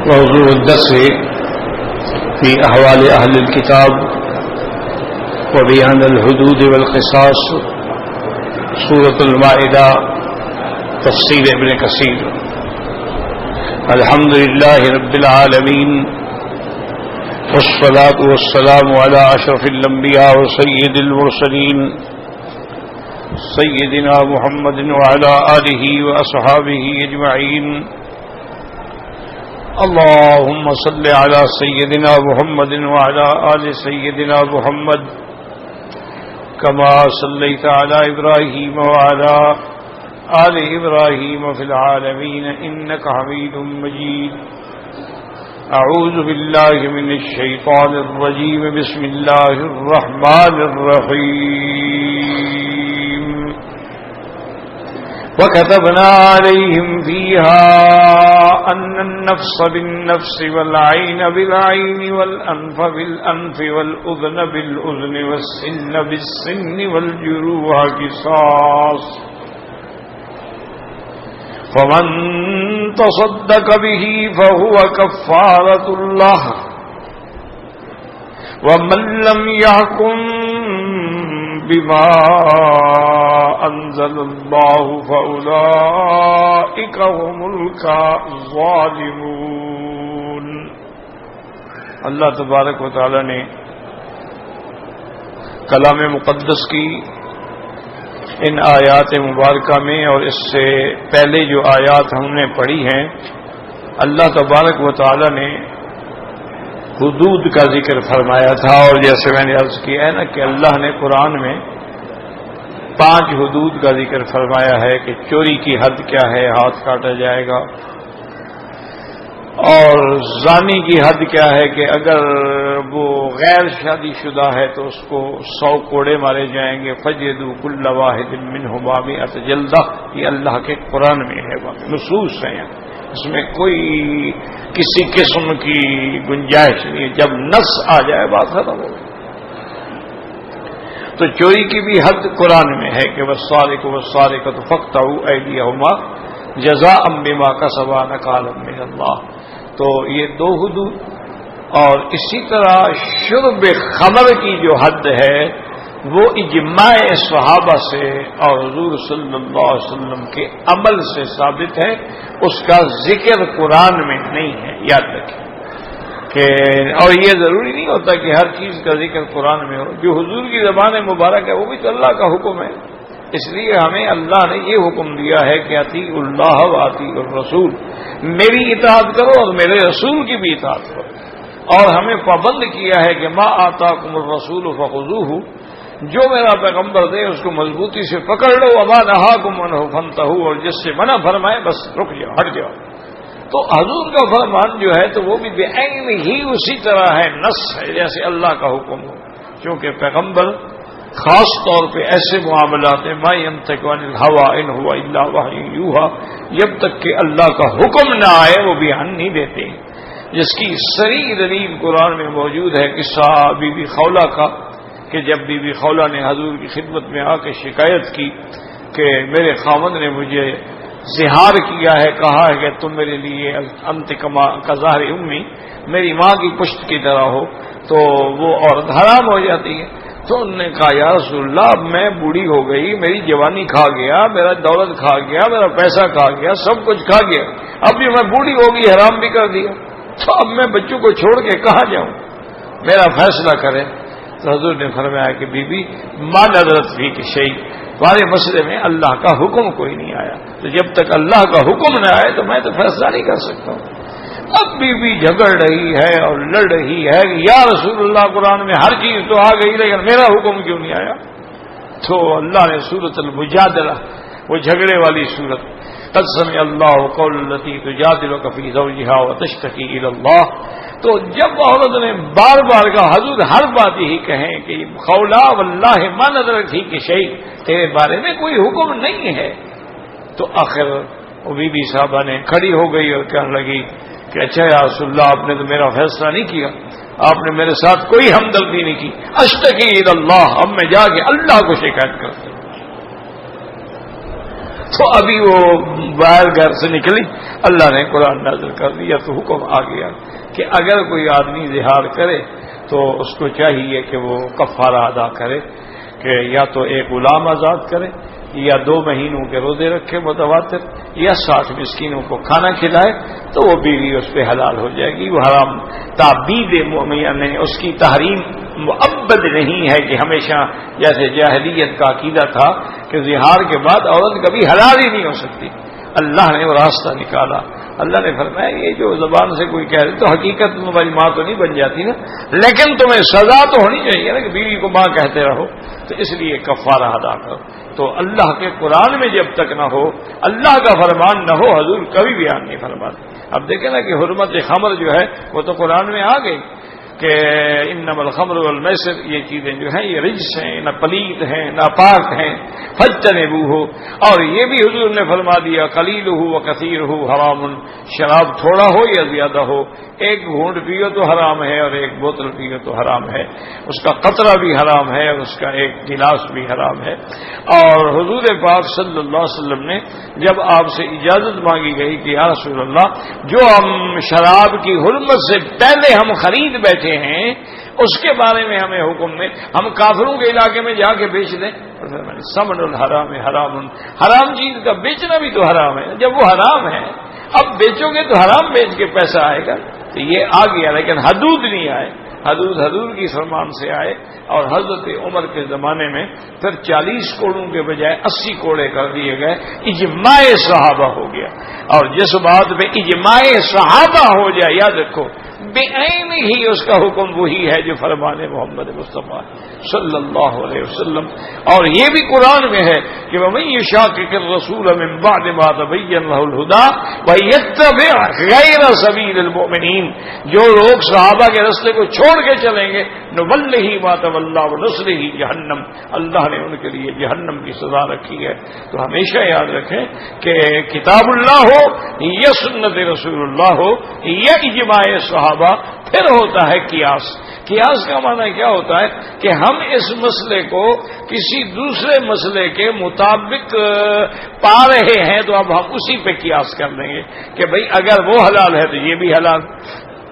موضوع الدرس في أحوال أهل الكتاب وبيان الحدود والقصاص سورة المائدة تفسير ابن كثير. الحمد لله رب العالمين والصلاة والسلام على أشرف الأنبياء وسيد المرسلين سيدنا محمد وعلى آله وأصحابه أجمعين. اللهم صل على سيدنا محمد وعلى آل سيدنا محمد كما صليت على إبراهيم وعلى آل إبراهيم في العالمين إنك حميد مجيد. أعوذ بالله من الشيطان الرجيم. بسم الله الرحمن الرحيم. وكتبنا عليهم فيها أن النفس بالنفس والعين بالعين والأنف بالأنف والأذن بالأذن والسن بالسن والجروح قصاص فمن تصدق به فهو كفارة له ومن لم يحكم بما أنزل الله فأولئك هم الظالمون. اللہ تبارک و تعالی نے کلام مقدس کی ان آیات مبارکہ میں اور اس سے پہلے جو آیات ہم نے پڑھی ہیں، اللہ تبارک و تعالی نے حدود کا ذکر فرمایا تھا. اور جیسے میں نے عرض کیا ہے نا کہ اللہ نے قرآن میں 5 حدود کا ذکر فرمایا ہے کہ چوری کی حد کیا ہے، ہاتھ کاٹا جائے گا، اور زانی کی حد کیا ہے کہ اگر وہ غیر شادی شدہ ہے تو اس کو 100 کوڑے مارے جائیں گے. فجلدوا كل واحد منهما 100 جلدہ. یہ اللہ کے قرآن میں ہے، نصوص ہیں، اس میں کوئی کسی قسم کی گنجائش نہیں. جب نص آ جائے بات ختم ہو گئی. تو چوری کی بھی حد قرآن میں ہے کہ والسارق والسارقۃ فاقطعوا ایدیہما جزاء بما کسبا نکالا من اللہ. تو یہ 2 حدود. اور اسی طرح شرب خمر کی جو حد ہے وہ اجماع صحابہ سے اور حضور صلی اللہ علیہ وسلم کے عمل سے ثابت ہے، اس کا ذکر قرآن میں نہیں ہے. یاد رکھیں کہ اور یہ ضروری نہیں ہوتا کہ ہر چیز کا ذکر قرآن میں ہو. جو حضور کی زبان مبارک ہے وہ بھی تو اللہ کا حکم ہے. اس لیے ہمیں اللہ نے یہ حکم دیا ہے کہ اطیعوا اللہ و اطیعوا الرسول، میری اطاعت کرو اور میرے رسول کی بھی اطاعت کرو. اور ہمیں پابند کیا ہے کہ ما آتاکم الرسول فخذوہ، جو میرا پیغمبر دے اس کو مضبوطی سے پکڑ لو. وما نہاکم عنہ فانتہوا، اور جس سے منع فرمائے بس رک جاؤ، ہٹ جاؤ. تو حضور کا فرمان جو ہے تو وہ بھی بعین ہی اسی طرح ہے، نص ہے جیسے اللہ کا حکم ہو. کیونکہ پیغمبر خاص طور پہ ایسے معاملات میں ما ینطق عن الہوی ان هو الا وحی یوحی، جب تک کہ اللہ کا حکم نہ آئے وہ بیان نہیں دیتے. جس کی صریح دلیل قرآن میں موجود ہے قصہ بی بی خولہ کا، کہ جب بی بی خولہ نے حضور کی خدمت میں آ کے شکایت کی کہ میرے خاوند نے مجھے زہار کیا ہے، کہا ہے کہ تم میرے لیے انت کا ظاہر امی، میری ماں کی پشت کی طرح ہو، تو وہ عورت حرام ہو جاتی ہے. تو انہوں نے کہا یا رسول اللہ اب میں بوڑھی ہو گئی، میری جوانی کھا گیا، میرا دولت کھا گیا، میرا پیسہ کھا گیا، سب کچھ کھا گیا، اب جو میں بوڑھی ہو گئی حرام بھی کر دیا، تو اب میں بچوں کو چھوڑ کے کہاں جاؤں، میرا فیصلہ کریں. تو حضور نے فرمایا کہ بی بی ما نظرت فی کہ شیء، تمہارے مسئلے میں اللہ کا حکم کوئی نہیں آیا، تو جب تک اللہ کا حکم نہ آئے تو میں تو فیصلہ نہیں کر سکتا ہوں. اب بی بی جھگڑ رہی ہے اور لڑ رہی ہے کہ یا رسول اللہ قرآن میں ہر چیز تو آ گئی لیکن میرا حکم کیوں نہیں آیا. تو اللہ نے سورۃ المجادلہ، وہ جھگڑے والی سورت، قد سمع اللہ قول التی تجادلک فی زوجہا وتشتکی الی اللہ. تو جب عورت نے بار بار کہا حضور ہر بات یہی کہیں کہ خولہ واللہ ما نظرت فی کہ شیء، تیرے بارے میں کوئی حکم نہیں ہے، تو آخر وہ بی بی صاحبہ نے کھڑی ہو گئی اور کہنے لگی کہ اچھا یا رسول اللہ آپ نے تو میرا فیصلہ نہیں کیا، آپ نے میرے ساتھ کوئی ہمدردی نہیں کی. اشتکی الی اللہ، اب میں جا کے اللہ کو شکایت کرتا ہوں. تو ابھی وہ باہر گھر سے نکلی، اللہ نے قرآن نازل کر دیا، تو حکم آ گیا کہ اگر کوئی آدمی زہار کرے تو اس کو چاہیے کہ وہ کفارہ ادا کرے، کہ یا تو ایک غلام آزاد کرے، یا 2 مہینوں کے روزے رکھے متواتر، یا 60 مسکینوں کو کھانا کھلائے، تو وہ بیوی اس پہ حلال ہو جائے گی۔ وہ حرام تعبید نے اس کی تحریم مؤبد نہیں ہے کہ ہمیشہ جیسے جاہلیت کا عقیدہ تھا کہ زہار کے بعد عورت کبھی حلال ہی نہیں ہو سکتی۔ اللہ نے وہ راستہ نکالا۔ اللہ نے فرمایا یہ جو زبان سے کوئی کہہ رہے تو حقیقت میں تمہاری ماں تو نہیں بن جاتی نا، لیکن تمہیں سزا تو ہونی چاہیے نا کہ بیوی کو ماں کہتے رہو، تو اس لیے کفارہ ادا کرو۔ تو اللہ کے قرآن میں جب تک نہ ہو، اللہ کا فرمان نہ ہو، حضور کبھی بیان نہیں فرماتے۔ اب دیکھیں نا کہ حرمت خمر جو ہے وہ تو قرآن میں آ گئی کہ انما الخمر والمیسر، یہ چیزیں جو ہیں یہ رجس ہیں، نہ پلید ہیں نہ پاک ہیں، فاجتنبوہ۔ اور یہ بھی حضور نے فرما دیا قلیلہ وکثیرہ حرام، شراب تھوڑا ہو یا زیادہ ہو، ایک گھونٹ پیو تو حرام ہے اور ایک بوتل پیو تو حرام ہے، اس کا قطرہ بھی حرام ہے اور اس کا ایک گلاس بھی حرام ہے۔ اور حضور پاک صلی اللہ علیہ وسلم نے جب آپ سے اجازت مانگی گئی کہ یا رسول اللہ جو ہم شراب کی حرمت سے پہلے ہم خرید بیٹھے ہیں اس کے بارے میں ہمیں حکم میں ہم کافروں کے علاقے میں جا کے بیچ دیں، ثمن الحرام حرام، حرام چیز کا بیچنا بھی تو حرام ہے، جب وہ حرام ہے اب بیچو گے تو حرام بیچ کے پیسہ آئے گا، تو یہ آ گیا، لیکن حدود نہیں آئے، حدود کی فرمان سے آئے۔ اور حضرت عمر کے زمانے میں پھر 40 کوڑوں کے بجائے 80 کوڑے کر دیے گئے، اجماع صحابہ ہو گیا۔ اور جس بات پہ اجماع صحابہ ہو جائے، یاد رکھو بے عین ہی اس کا حکم وہی ہے جو فرمان محمد مصطفیٰ صلی اللہ علیہ وسلم۔ اور یہ بھی قرآن میں ہے کہ وَمَن يُشَاقِقِ الرَّسُولَ مِن بَعْدِ مَا تَبَيَّنَ لَهُ الْهُدَىٰ وَيَتَّبِعْ غَيْرَ سَبِيلِ الْمُؤْمِنِينَ، جو لوگ صحابہ کے راستے کو چھوڑ کے چلیں گے نُوَلِّهِ مَا تَوَلَّىٰ وَنُصْلِهِ جَهَنَّمَ، اللہ نے ان کے لیے جہنم کی سزا رکھی ہے۔ تو ہمیشہ یاد رکھیں کہ کتاب اللہ ہو یا سنت رسول اللہ ہو یا اجماع صحابہ، پھر ہوتا ہے قیاس۔ قیاس کا معنی کیا ہوتا ہے کہ ہم اس مسئلے کو کسی دوسرے مسئلے کے مطابق پا رہے ہیں تو اب ہم اسی پہ قیاس کر لیں گے کہ بھئی اگر وہ حلال ہے تو یہ بھی حلال،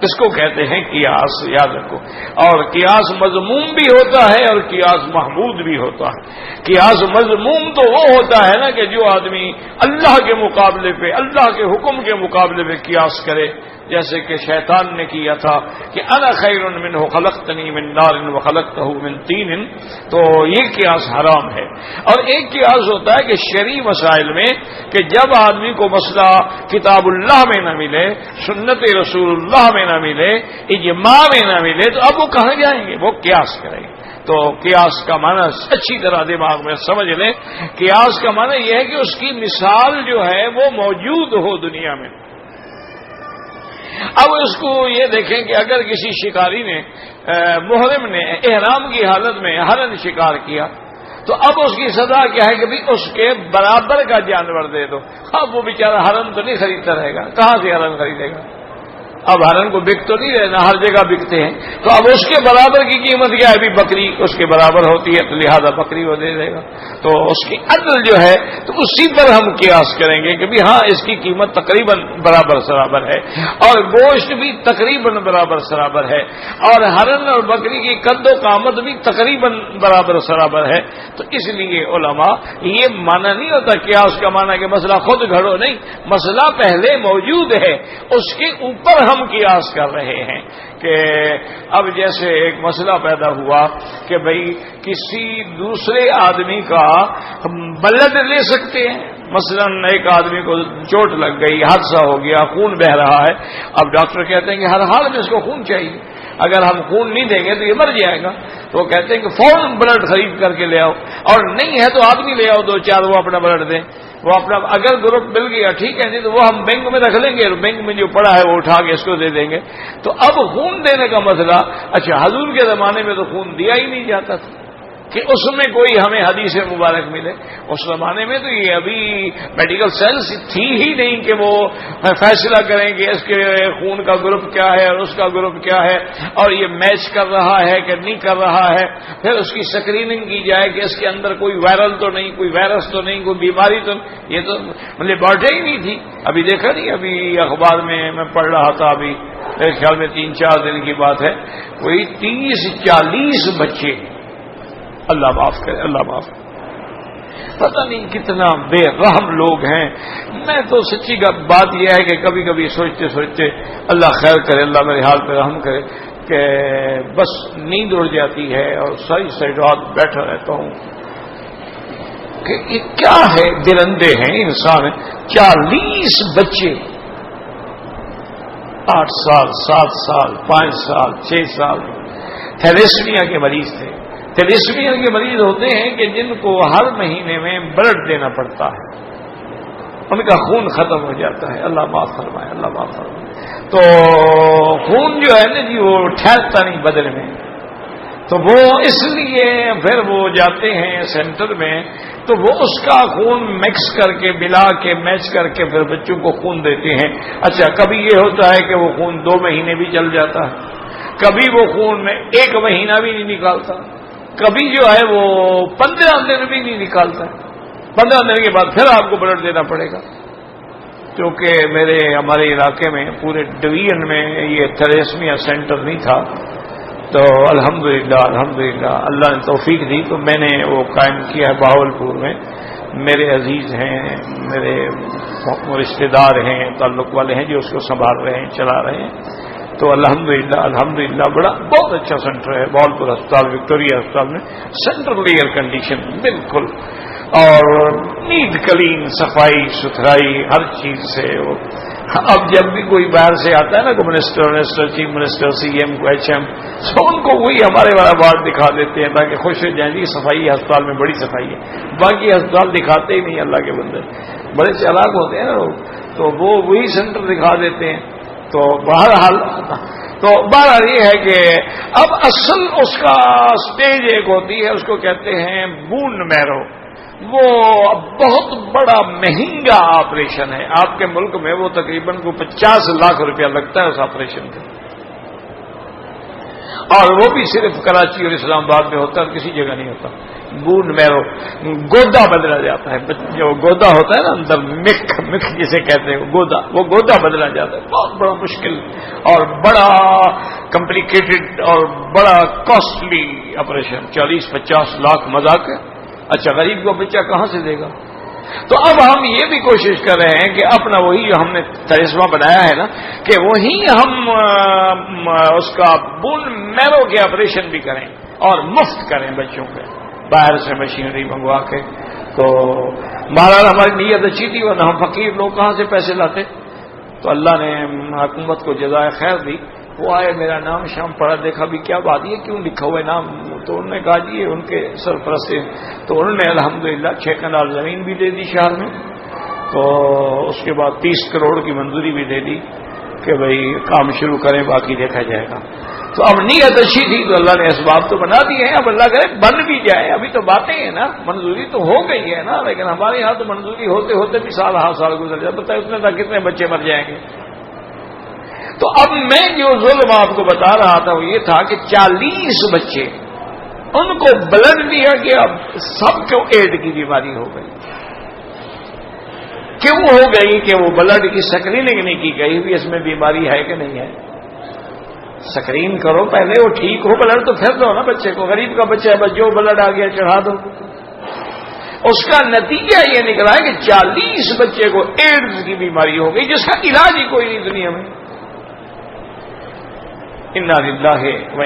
اس کو کہتے ہیں قیاس، یاد رکھو۔ اور قیاس مذموم بھی ہوتا ہے اور قیاس محمود بھی ہوتا ہے۔ قیاس مذموم تو وہ ہوتا ہے نا کہ جو آدمی اللہ کے مقابلے پہ، اللہ کے حکم کے مقابلے پہ قیاس کرے، جیسے کہ شیطان نے کیا تھا کہ انا خیر منہ خلقتنی من نار وخلقتہ من طین، تو یہ قیاس حرام ہے۔ اور ایک قیاس ہوتا ہے کہ شرعی مسائل میں کہ جب آدمی کو مسئلہ کتاب اللہ میں نہ ملے، سنت رسول اللہ میں نہ ملے، اجماع میں نہ ملے، تو اب وہ کہاں جائیں گے؟ وہ قیاس کریں گے۔ تو قیاس کا معنی اچھی طرح دماغ میں سمجھ لیں، قیاس کا معنی یہ ہے کہ اس کی مثال جو ہے وہ موجود ہو دنیا میں۔ اب اس کو یہ دیکھیں کہ اگر کسی شکاری نے محرم نے احرام کی حالت میں ہرن شکار کیا تو اب اس کی سزا کیا ہے کہ بھی اس کے برابر کا جانور دے دو۔ اب وہ بیچارہ ہرن تو نہیں خریدتا رہے گا، کہاں سے ہرن خریدے گا؟ اب ہرن کو بک تو نہیں رہنا، ہر جگہ بکتے ہیں، تو اب اس کے برابر کی قیمت کیا ہے؟ ابھی بکری اس کے برابر ہوتی ہے تو لہذا بکری وہ دے دے گا۔ تو اس کی عدل جو ہے تو اسی پر ہم قیاس کریں گے کہ بھی ہاں اس کی قیمت تقریباً برابر سرابر ہے اور گوشت بھی تقریباً برابر سرابر ہے اور ہرن اور بکری کی قد و قامت بھی تقریباً برابر سرابر ہے۔ تو اس لیے علماء یہ معنی نہیں ہوتا قیاس کا معنی کہ مسئلہ خود گھڑو، نہیں، مسئلہ پہلے موجود ہے، اس کے اوپر ہم قیاس کر رہے ہیں۔ کہ اب جیسے ایک مسئلہ پیدا ہوا کہ بھئی کسی دوسرے آدمی کا بلڈ لے سکتے ہیں، مثلا ایک آدمی کو چوٹ لگ گئی، حادثہ ہو گیا، خون بہ رہا ہے، اب ڈاکٹر کہتے ہیں کہ ہر حال میں اس کو خون چاہیے، اگر ہم خون نہیں دیں گے تو یہ مر جائے گا، تو وہ کہتے ہیں کہ فوراً بلڈ خرید کر کے لے آؤ، اور نہیں ہے تو آدمی لے آؤ 2-4 وہ اپنا بلڈ دیں، وہ اپنا اگر گروپ مل گیا ٹھیک ہے، نہیں تو وہ ہم بینک میں رکھ لیں گے، بینک میں جو پڑا ہے وہ اٹھا کے اس کو دے دیں گے۔ تو اب خون دینے کا مسئلہ، اچھا حضور کے زمانے میں تو خون دیا ہی نہیں جاتا تھا، کہ اس میں کوئی ہمیں حدیث مبارک ملے. اس زمانے میں تو یہ ابھی میڈیکل سائنس تھی ہی نہیں کہ وہ فیصلہ کریں کہ اس کے خون کا گروپ کیا ہے اور اس کا گروپ کیا ہے اور یہ میچ کر رہا ہے کہ نہیں کر رہا ہے. پھر اس کی اسکریننگ کی جائے کہ اس کے اندر کوئی وائرل تو نہیں, کوئی وائرس تو نہیں, کوئی بیماری تو نہیں. یہ تو لیبارٹری ہی نہیں تھی. ابھی دیکھا نہیں, ابھی اخبار میں پڑھ رہا تھا, ابھی میرے خیال میں 3-4 دن کی بات ہے, کوئی 30-40 بچے, اللہ معاف کرے, اللہ معاف کرے, پتہ نہیں کتنا بے رحم لوگ ہیں. میں تو سچی بات یہ ہے کہ کبھی کبھی سوچتے سوچتے اللہ خیر کرے, اللہ میرے حال پہ رحم کرے کہ بس نیند اڑ جاتی ہے اور ساری رات بیٹھا رہتا ہوں کہ یہ کیا ہے. درندے ہیں انسان. 40 بچے 8 سال 7 سال 5 سال 6 سال تھیلیسیمیا کے مریض تھے. تھیلیسیمیا کے مریض ہوتے ہیں کہ جن کو ہر مہینے میں بلڈ دینا پڑتا ہے, ان کا خون ختم ہو جاتا ہے. اللہ معاف فرمائے, اللہ معاف فرمائے. تو خون جو ہے نا جی وہ ٹھہرتا نہیں بدن میں, تو وہ اس لیے پھر وہ جاتے ہیں سینٹر میں, تو وہ اس کا خون مکس کر کے ملا کے میچ کر کے پھر بچوں کو خون دیتے ہیں. اچھا, کبھی یہ ہوتا ہے کہ وہ خون 2 مہینے بھی چل جاتا ہے, کبھی وہ خون میں 1 مہینہ بھی نہیں نکالتا, کبھی جو ہے وہ 15 دن بھی نہیں نکالتا. 15 دن کے بعد پھر آپ کو بلڈ دینا پڑے گا. کیونکہ ہمارے علاقے میں پورے ڈویژن میں یہ تھیلیسیمیا سینٹر نہیں تھا, تو الحمدللہ اللہ نے توفیق دی تو میں نے وہ قائم کیا ہے بہاولپور میں. میرے عزیز ہیں, میرے رشتے دار ہیں, تعلق والے ہیں جو اس کو سنبھال رہے ہیں, چلا رہے ہیں. تو الحمدللہ بہت اچھا سینٹر ہے بہاولپور ہسپتال, وکٹوریہ ہسپتال میں. سینٹرل ایئر کنڈیشن بالکل, اور نیٹ کلین, صفائی ستھرائی ہر چیز سے. اب جب بھی کوئی باہر سے آتا ہے نا, کو منسٹر چیف منسٹر CM کو HM, تو ان کو وہی ہمارے والا وارڈ دکھا دیتے ہیں تاکہ خوش ہو جائیں جی صفائی ہسپتال میں بڑی صفائی ہے. باقی ہسپتال دکھاتے ہی نہیں. اللہ کے بندے بڑے چالاک ہوتے ہیں نا لوگ, تو وہ وہی سینٹر دکھا دیتے ہیں. تو بہرحال یہ ہے کہ اب اصل اس کا سٹیج ایک ہوتی ہے, اس کو کہتے ہیں بون میرو. وہ بہت بڑا مہنگا آپریشن ہے. آپ کے ملک میں وہ تقریباً کو 50 لاکھ روپیہ لگتا ہے اس آپریشن کا, اور وہ بھی صرف کراچی اور اسلام آباد میں ہوتا ہے, کسی جگہ نہیں ہوتا. بون میرو, گودا بدلا جاتا ہے. جو گودا ہوتا ہے نا اندر, مکھ جسے کہتے ہیں گودا, وہ گودا بدلا جاتا ہے. بہت بڑا مشکل اور بڑا کمپلیکیٹڈ اور بڑا کاسٹلی آپریشن. 40-50 لاکھ مذاق ہے. اچھا, غریب کو بچہ کہاں سے دے گا؟ تو اب ہم یہ بھی کوشش کر رہے ہیں کہ اپنا وہی جو ہم نے تریسواں بنایا ہے نا, کہ وہی ہم اس کا بون میرو کے آپریشن بھی کریں اور مفت کریں بچوں کے, باہر سے مشینری منگوا کے. تو بہرحال ہماری نیت اچھی تھی, ورنہ ہم فقیر لوگ کہاں سے پیسے لاتے. تو اللہ نے حکومت کو جزائے خیر دی. وہ آئے, میرا نام شام پڑھا, دیکھا بھی کیا بات, یہ کیوں لکھا ہوا ہے نام؟ تو انہوں نے کہا جی یہ ان کے سرپرست ہیں. تو انہوں نے الحمدللہ 6 کنال زمین بھی دے دی شہر میں, تو اس کے بعد 30 کروڑ کی منظوری بھی دے دی کہ بھئی کام شروع کریں, باقی دیکھا جائے گا. تو اب نیت اچھی تھی تو اللہ نے اسباب تو بنا دیے ہیں, اب اللہ کرے بن بھی جائے. ابھی تو باتیں ہیں نا, منظوری تو ہو گئی ہے نا, لیکن ہمارے یہاں تو منظوری ہوتے ہوتے بھی سال گزر جائے. بتائیں اس میں تک کتنے بچے مر جائیں گے. تو اب میں جو ظلم آپ کو بتا رہا تھا وہ یہ تھا کہ 40 بچے, ان کو بلڈ دیا گیا, سب کو ایڈ کی بیماری ہو گئی. کیوں ہو گئی؟ کہ وہ بلڈ کی سکریننگ نہیں کی گئی بھی اس میں بیماری ہے کہ نہیں ہے. سکرین کرو پہلے, وہ ٹھیک ہو بلڈ تو پھر دو نا بچے کو. غریب کا بچہ ہے بس جو بلڈ آ گیا چڑھا دو. اس کا نتیجہ یہ نکلا ہے کہ 40 بچے کو ایڈز کی بیماری ہو گئی جس کا علاج ہی کوئی نہیں دنیا میں. انا للہ و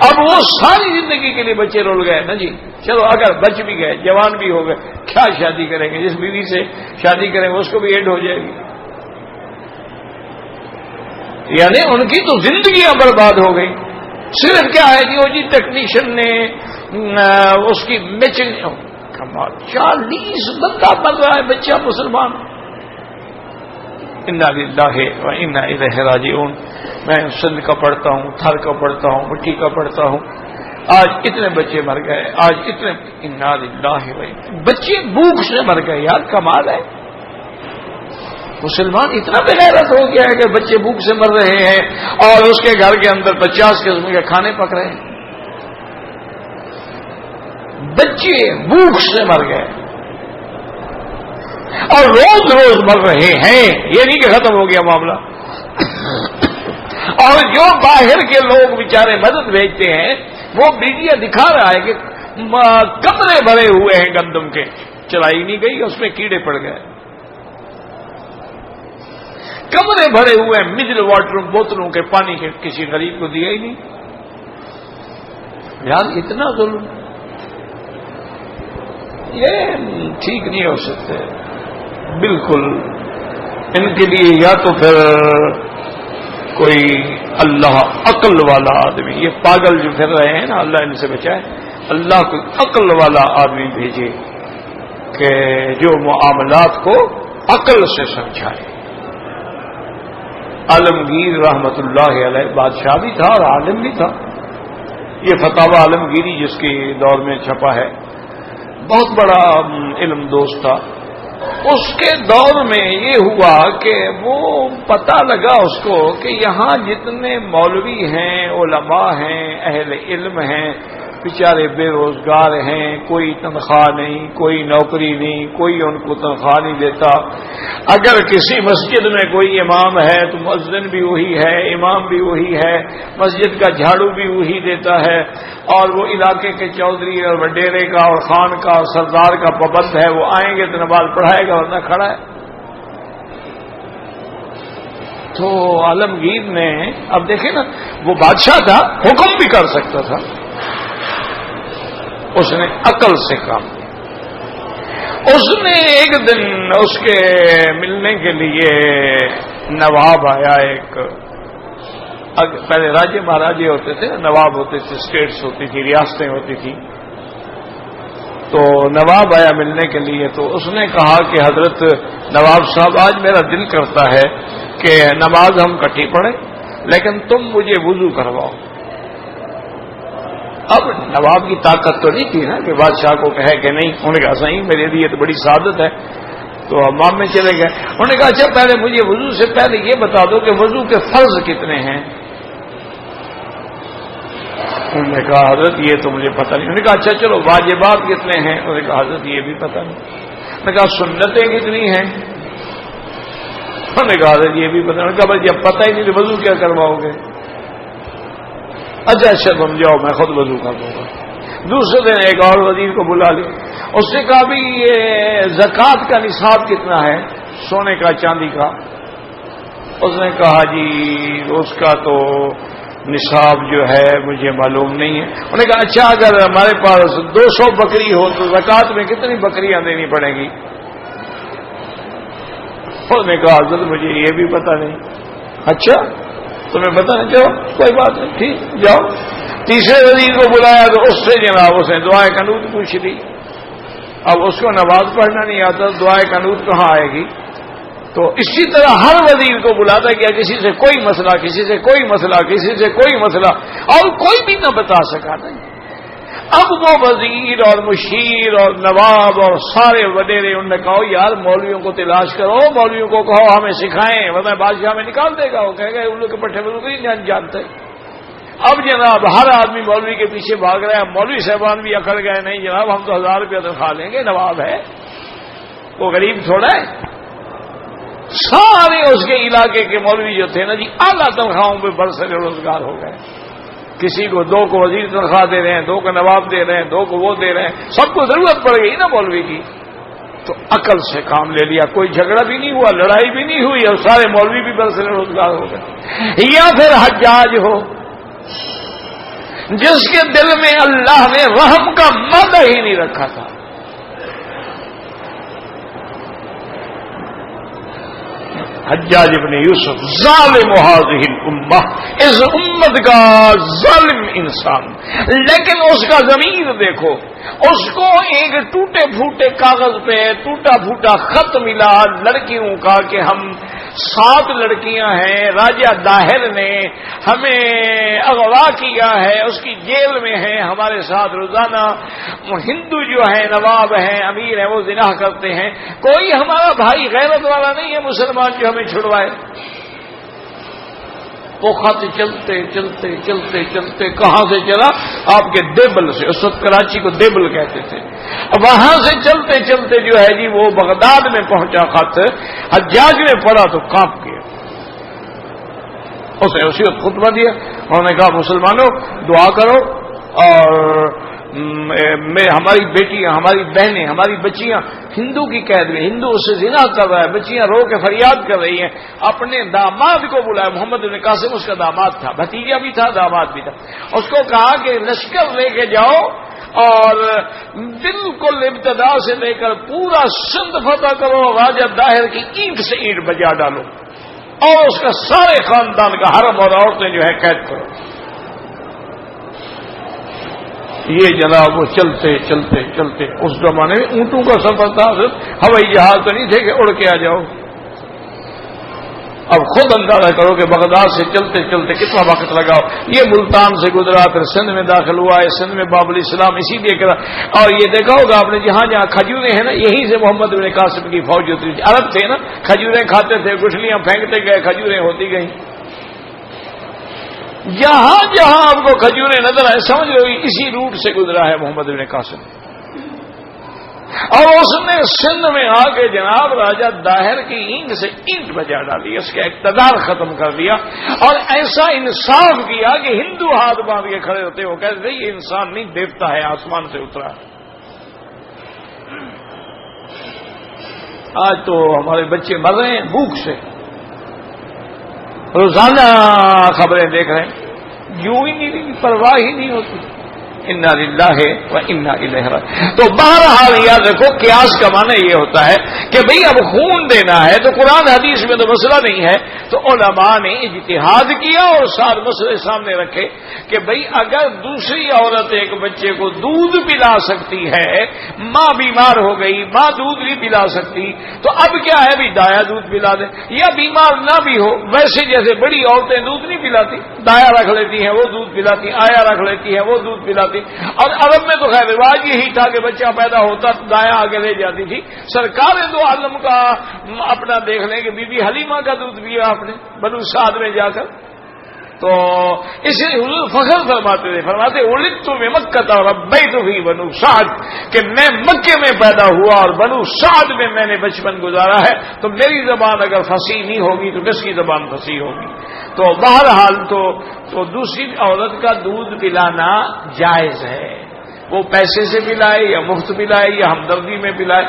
اب وہ ساری زندگی کے لیے بچے رول گئے نا جی. چلو اگر بچ بھی گئے, جوان بھی ہو گئے, کیا شادی کریں گے؟ جس بیوی سے شادی کریں گے اس کو بھی ایڈ ہو جائے گی. یعنی ان کی تو زندگیاں برباد ہو گئی. صرف کیا ہے کہ وہ جی ٹیکنیشین نے اس کی میچنگ, 40 بندہ بن رہا ہے بچہ مسلمان. انا للہ و انا الیہ راجعون. میں سندھ کا پڑھتا ہوں, تھر کا پڑھتا ہوں, مٹی کا پڑھتا ہوں, آج اتنے بچے مر گئے، آج اتنے، انا للہ و انا، بچے بھوک سے مر گئے، یار کمال ہے۔ مسلمان اتنا بے غیرت ہو گیا ہے کہ بچے بھوک سے مر رہے ہیں اور اس کے گھر کے اندر 50 قسم کے کھانے پک رہے ہیں، بچے بھوک سے مر گئے اور روز روز مر رہے ہیں، یہ نہیں کہ ختم ہو گیا معاملہ۔ اور جو باہر کے لوگ بیچارے مدد بھیجتے ہیں، وہ میڈیا دکھا رہا ہے کہ کمرے بھرے ہوئے ہیں گندم کے، چلائی نہیں گئی، اس میں کیڑے پڑ گئے، کمرے بھرے ہوئے ہیں منرل واٹر بوتلوں کے پانی کے، کسی غریب کو دیا ہی نہیں۔ یار اتنا ظلم یہ ٹھیک نہیں ہو سکتے بالکل۔ ان کے لیے یا تو پھر کوئی اللہ عقل والا آدمی، یہ پاگل جو پھر رہے ہیں نا، اللہ ان سے بچائے، اللہ کوئی عقل والا آدمی بھیجے کہ جو معاملات کو عقل سے سمجھائے۔ عالمگیر رحمت اللہ علیہ بادشاہ بھی تھا اور عالم بھی تھا، یہ فتاوی عالمگیری جس کے دور میں چھپا ہے، بہت بڑا علم دوست تھا۔ اس کے دور میں یہ ہوا کہ وہ پتہ لگا اس کو کہ یہاں جتنے مولوی ہیں، علماء ہیں، اہل علم ہیں، بیچارے بے روزگار ہیں، کوئی تنخواہ نہیں، کوئی نوکری نہیں، کوئی ان کو تنخواہ نہیں دیتا۔ اگر کسی مسجد میں کوئی امام ہے تو مؤذن بھی وہی ہے، امام بھی وہی ہے، مسجد کا جھاڑو بھی وہی دیتا ہے، اور وہ علاقے کے چودھری اور وڈیرے کا اور خان کا اور سردار کا پابند ہے، وہ آئیں گے تو نماز پڑھائے گا ورنہ کھڑا ہے۔ تو عالمگیر نے، اب دیکھیں نا، وہ بادشاہ تھا، حکم بھی کر سکتا تھا، اس نے عقل سے کام کیا۔ اس نے ایک دن اس کے ملنے کے لیے نواب آیا، ایک پہلے راجے مہاراجے ہوتے تھے، نواب ہوتے تھے، اسٹیٹس ہوتی تھی، ریاستیں ہوتی تھی، تو نواب آیا ملنے کے لیے۔ تو اس نے کہا کہ حضرت نواب صاحب، آج میرا دل کرتا ہے کہ نماز ہم کٹھی پڑھیں، لیکن تم مجھے وضو کرواؤ۔ اب نواب کی طاقت تو نہیں تھی نا کہ بادشاہ کو کہے کہ نہیں، انہوں نے کہا صحیح، میرے لیے تو بڑی سعادت ہے، تو امام میں چلے گئے۔ انہوں نے کہا اچھا پہلے مجھے وضو سے پہلے یہ بتا دو کہ وضو کے فرض کتنے ہیں؟ انہوں نے کہا حضرت یہ تو مجھے پتہ نہیں۔ انہوں نے کہا اچھا چلو واجبات کتنے ہیں؟ انہوں نے کہا حضرت یہ بھی پتہ نہیں۔ انہوں نے کہا سنتیں کتنی ہیں؟ انہوں نے کہا حضرت یہ بھی پتہ نہیں۔ انہوں نے کہا بھائی جب پتہ ہی نہیں تو وضو کیا کرواؤ گے؟ اچھا تم جاؤ، میں خود وضو کر دوں گا۔ دوسرے دن ایک اور وزیر کو بلا لیا، اس نے کہا بھی یہ زکوٰۃ کا نصاب کتنا ہے، سونے کا چاندی کا؟ اس نے کہا جی اس کا تو نصاب جو ہے مجھے معلوم نہیں ہے۔ انہوں نے کہا اچھا اگر ہمارے پاس 200 بکری ہو تو زکوٰۃ میں کتنی بکریاں دینی پڑیں گی؟ اس نے کہا حضرت مجھے یہ بھی پتہ نہیں۔ اچھا تمہیں پتہ نہیں؟ چلو کوئی بات نہیں، ٹھیک جاؤ۔ تیسرے وزیر کو بلایا تو اس سے جناب اس نے دعائے قنوت پوچھ لی۔ اب اس کو نماز پڑھنا نہیں آتا، دعائے قنوت کہاں آئے گی؟ تو اسی طرح ہر وزیر کو بلاتا کیا، کسی سے کوئی مسئلہ، کسی سے کوئی مسئلہ، کسی سے کوئی مسئلہ، اور کوئی بھی نہ بتا سکا نہیں۔ اب وہ وزیر اور مشیر اور نواب اور سارے وڈیرے انہوں نے کہا یار مولویوں کو تلاش کرو، مولویوں کو کہو ہمیں سکھائیں، ورنہ بادشاہ میں نکال دے گا، وہ کہے گا ان لوگ کے پٹھے وضو نہیں جانتے۔ اب جناب ہر آدمی مولوی کے پیچھے بھاگ رہا ہے، مولوی صاحبان بھی اکڑ گئے، نہیں جناب ہم تو 1000 روپیہ تنخواہ لیں گے، نواب ہے وہ غریب تھوڑا ہے۔ سارے اس کے علاقے کے مولوی جو تھے نا جی اعلیٰ تنخواہوں پہ برسر روزگار ہو گئے، کسی کو 2 کو وزیر تنخواہ دے رہے ہیں، 2 کو نواب دے رہے ہیں، 2 کو وہ دے رہے ہیں، سب کو ضرورت پڑ گئی نا مولوی کی۔ تو عقل سے کام لے لیا، کوئی جھگڑا بھی نہیں ہوا، لڑائی بھی نہیں ہوئی، اور سارے مولوی بھی برسر روزگار ہو گئے۔ یا پھر حجاج ہو جس کے دل میں اللہ نے رحم کا مادہ ہی نہیں رکھا تھا، حجاج ابن یوسف ظالم هذه الامہ، اس امت کا ظالم انسان، لیکن اس کا ضمیر دیکھو، اس کو ایک ٹوٹے پھوٹے کاغذ پہ ٹوٹا پھوٹا خط ملا لڑکیوں کا کہ ہم 7 لڑکیاں ہیں، راجہ داہر نے ہمیں اغوا کیا ہے، اس کی جیل میں ہیں، ہمارے ساتھ روزانہ ہندو جو ہیں نواب ہیں امیر ہیں وہ زنا کرتے ہیں، کوئی ہمارا بھائی غیرت والا نہیں ہے مسلمان جو ہمیں چھڑوائے۔ وہ خط چلتے چلتے چلتے چلتے کہاں سے چلا؟ آپ کے دیبل سے، اس وقت کراچی کو دیبل کہتے تھے، وہاں سے چلتے چلتے جو ہے جی وہ بغداد میں پہنچا خط، حجاج نے پڑھا تو کانپ گیا، اسے اسی وقت خطبہ دیا، انہوں نے کہا مسلمانوں دعا کرو اور ہماری بیٹیاں، ہماری بہنیں، ہماری بچیاں ہندو کی قید میں، ہندو اس سے زنا کر رہا ہے، بچیاں رو کے فریاد کر رہی ہیں، اپنے داماد کو بلایا، محمد بن قاسم اس کا داماد تھا، بھتیجا بھی تھا داماد بھی تھا، اس کو کہا کہ لشکر لے کے جاؤ اور بالکل ابتدا سے لے کر پورا سندھ فتح کرو، راجہ داہر کی اینٹ سے اینٹ بجا ڈالو اور اس کا سارے خاندان کا حرم اور عورتیں جو ہے قید کرو۔ یہ جناب وہ چلتے چلتے چلتے، اس زمانے میں اونٹوں کا سفر تھا، ہوائی جہاز تو نہیں تھے کہ اڑ کے آ جاؤ۔ اب خود اندازہ کرو کہ بغداد سے چلتے چلتے کتنا وقت لگاؤ، یہ ملتان سے گزرا، پھر سندھ میں داخل ہوا ہے، سندھ میں باب الاسلام اسی لیے کرا، اور یہ دیکھا ہوگا آپ نے جہاں جہاں کھجوریں ہیں نا، یہیں سے محمد بن قاسم کی فوج ہوتی تھی، عرب تھے نا، کھجوریں کھاتے تھے، گٹھلیاں پھینکتے گئے، کھجوریں ہوتی گئیں، جہاں جہاں آپ کو کھجوریں نظر آئے سمجھ لو اسی روٹ سے گزرا ہے محمد بن قاسم، اور اس نے سندھ میں آ کے جناب راجہ داہر کی اینٹ سے اینٹ بجا ڈالی، اس کا اقتدار ختم کر دیا، اور ایسا انصاف کیا کہ ہندو ہاتھ باندھ کے کھڑے ہوتے وہ کہتے تھے یہ انسان نہیں دیوتا ہے، آسمان سے اترا۔ آج تو ہمارے بچے مر رہے ہیں بھوک سے، روزانہ خبریں دیکھ رہے ہیں، یوں ہی نہیں، پرواہ ہی نہیں ہوتی، انا للہ و انا الیہ راجعون۔ تو بہرحال یاد رکھو قیاس کا معنی یہ ہوتا ہے کہ بھئی اب خون دینا ہے تو قرآن حدیث میں تو مسئلہ نہیں ہے، تو علماء نے اجتہاد کیا اور سارے مسئلے سامنے رکھے کہ بھئی اگر دوسری عورت ایک بچے کو دودھ پلا سکتی ہے، ماں بیمار ہو گئی، ماں دودھ نہیں پلا سکتی، تو اب کیا ہے بھی دایا دودھ پلا دے، یا بیمار نہ بھی ہو، ویسے جیسے بڑی عورتیں دودھ نہیں پلاتی، دایا رکھ لیتی ہیں وہ دودھ پلاتی، آیا رکھ لیتی ہیں وہ دودھ پلاتی، اور عرب میں تو خیر رواج یہی تھا کہ بچہ پیدا ہوتا دایا آگے لے جاتی تھی۔ سرکار دو عالم کا اپنا دیکھ لیں کہ بی بی حلیمہ کا دودھ پیا آپ نے بنو سعد میں جا کر، تو اس لیے حضور فخر فرماتے تھے، فرماتے ولدت بمکہ وربیت فی بنو سعد، کہ میں مکے میں پیدا ہوا اور بنو سعد میں میں نے بچپن گزارا ہے، تو میری زبان اگر فصیح نہیں ہوگی تو کس کی زبان فصیح ہوگی؟ تو بہرحال تو دوسری عورت کا دودھ پلانا جائز ہے، وہ پیسے سے پلائے یا مفت پلائے یا ہمدردی میں پلائے،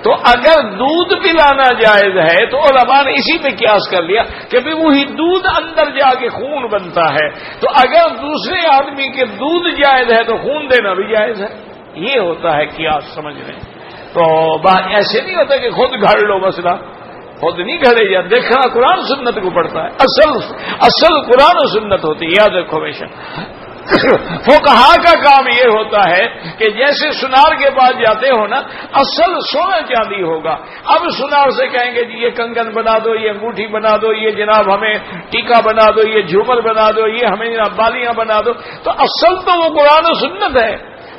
تو اگر دودھ پلانا جائز ہے تو علماء نے اسی پہ قیاس کر لیا کہ بھی وہی دودھ اندر جا کے خون بنتا ہے، تو اگر دوسرے آدمی کے دودھ جائز ہے تو خون دینا بھی جائز ہے، یہ ہوتا ہے قیاس، سمجھ رہے ہیں؟ تو ایسے نہیں ہوتا کہ خود گھڑ لو مسئلہ، خود نہیں گھڑے جا، دیکھنا قرآن سنت کو پڑتا ہے، اصل قرآن و سنت ہوتی ہے، یاد رکھو ہمیشہ۔ فقہا کا کام یہ ہوتا ہے کہ جیسے سنار کے پاس جاتے ہو نا، اصل سونا چاندی ہوگا، اب سنار سے کہیں گے جی یہ کنگن بنا دو، یہ انگوٹھی بنا دو، یہ جناب ہمیں ٹیکا بنا دو، یہ جھومر بنا دو، یہ ہمیں جناب بالیاں بنا دو، تو اصل تو وہ قرآن و سنت ہے،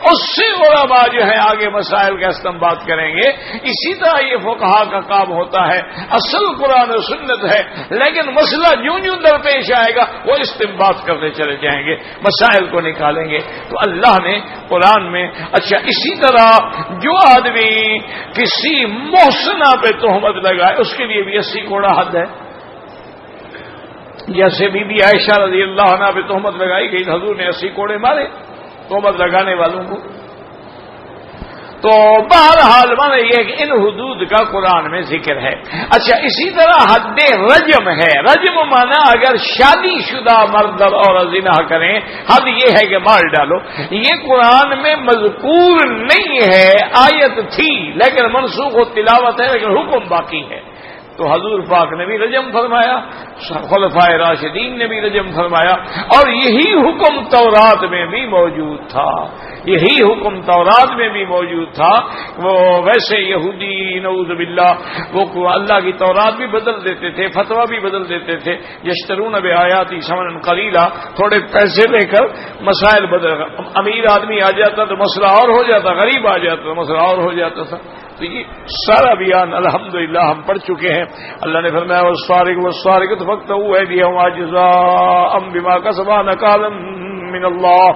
اس سے علماء جو ہے آگے مسائل کا استنباط کریں گے۔ اسی طرح یہ فقہا کا کام ہوتا ہے، اصل قرآن و سنت ہے، لیکن مسئلہ جوں جوں درپیش آئے گا وہ استنباط کرتے چلے جائیں گے، مسائل کو نکالیں گے۔ تو اللہ نے قرآن میں، اچھا اسی طرح جو آدمی کسی محسنہ پہ تہمت لگائے اس کے لیے بھی 80 کوڑا حد ہے، جیسے بی بی عائشہ رضی اللہ عنہ پہ تہمت لگائی گئی، حضور نے 80 کوڑے مارے تہمت لگانے والوں کو۔ تو بہرحال مانا یہ کہ ان حدود کا قرآن میں ذکر ہے۔ اچھا اسی طرح حد رجم ہے، رجم مانا اگر شادی شدہ مرد اور عورت زنا کریں، حد یہ ہے کہ مار ڈالو، یہ قرآن میں مذکور نہیں ہے، آیت تھی لیکن منسوخ و تلاوت ہے، لیکن حکم باقی ہے۔ تو حضور پاک نے بھی رجم فرمایا، خلفائے راشدین نے بھی رجم فرمایا، اور یہی حکم تورات میں بھی موجود تھا، یہی حکم تورات میں بھی موجود تھا. وہ ویسے یہودی نعوذ باللہ وہ اللہ کی تورات بھی بدل دیتے تھے, فتویٰ بھی بدل دیتے تھے. یشترون بآیاتی ثمنا قلیلا, تھوڑے پیسے لے کر مسائل بدل. امیر آدمی آ جاتا تو مسئلہ اور ہو جاتا, غریب آ جاتا تو مسئلہ اور ہو جاتا تھا. تو یہ سارا بیان الحمدللہ ہم پڑھ چکے ہیں. اللہ نے فرمایا والسارق والسارقۃ فاقطعوا ایدیہما جزاء بما کسبا نکالا من اللہ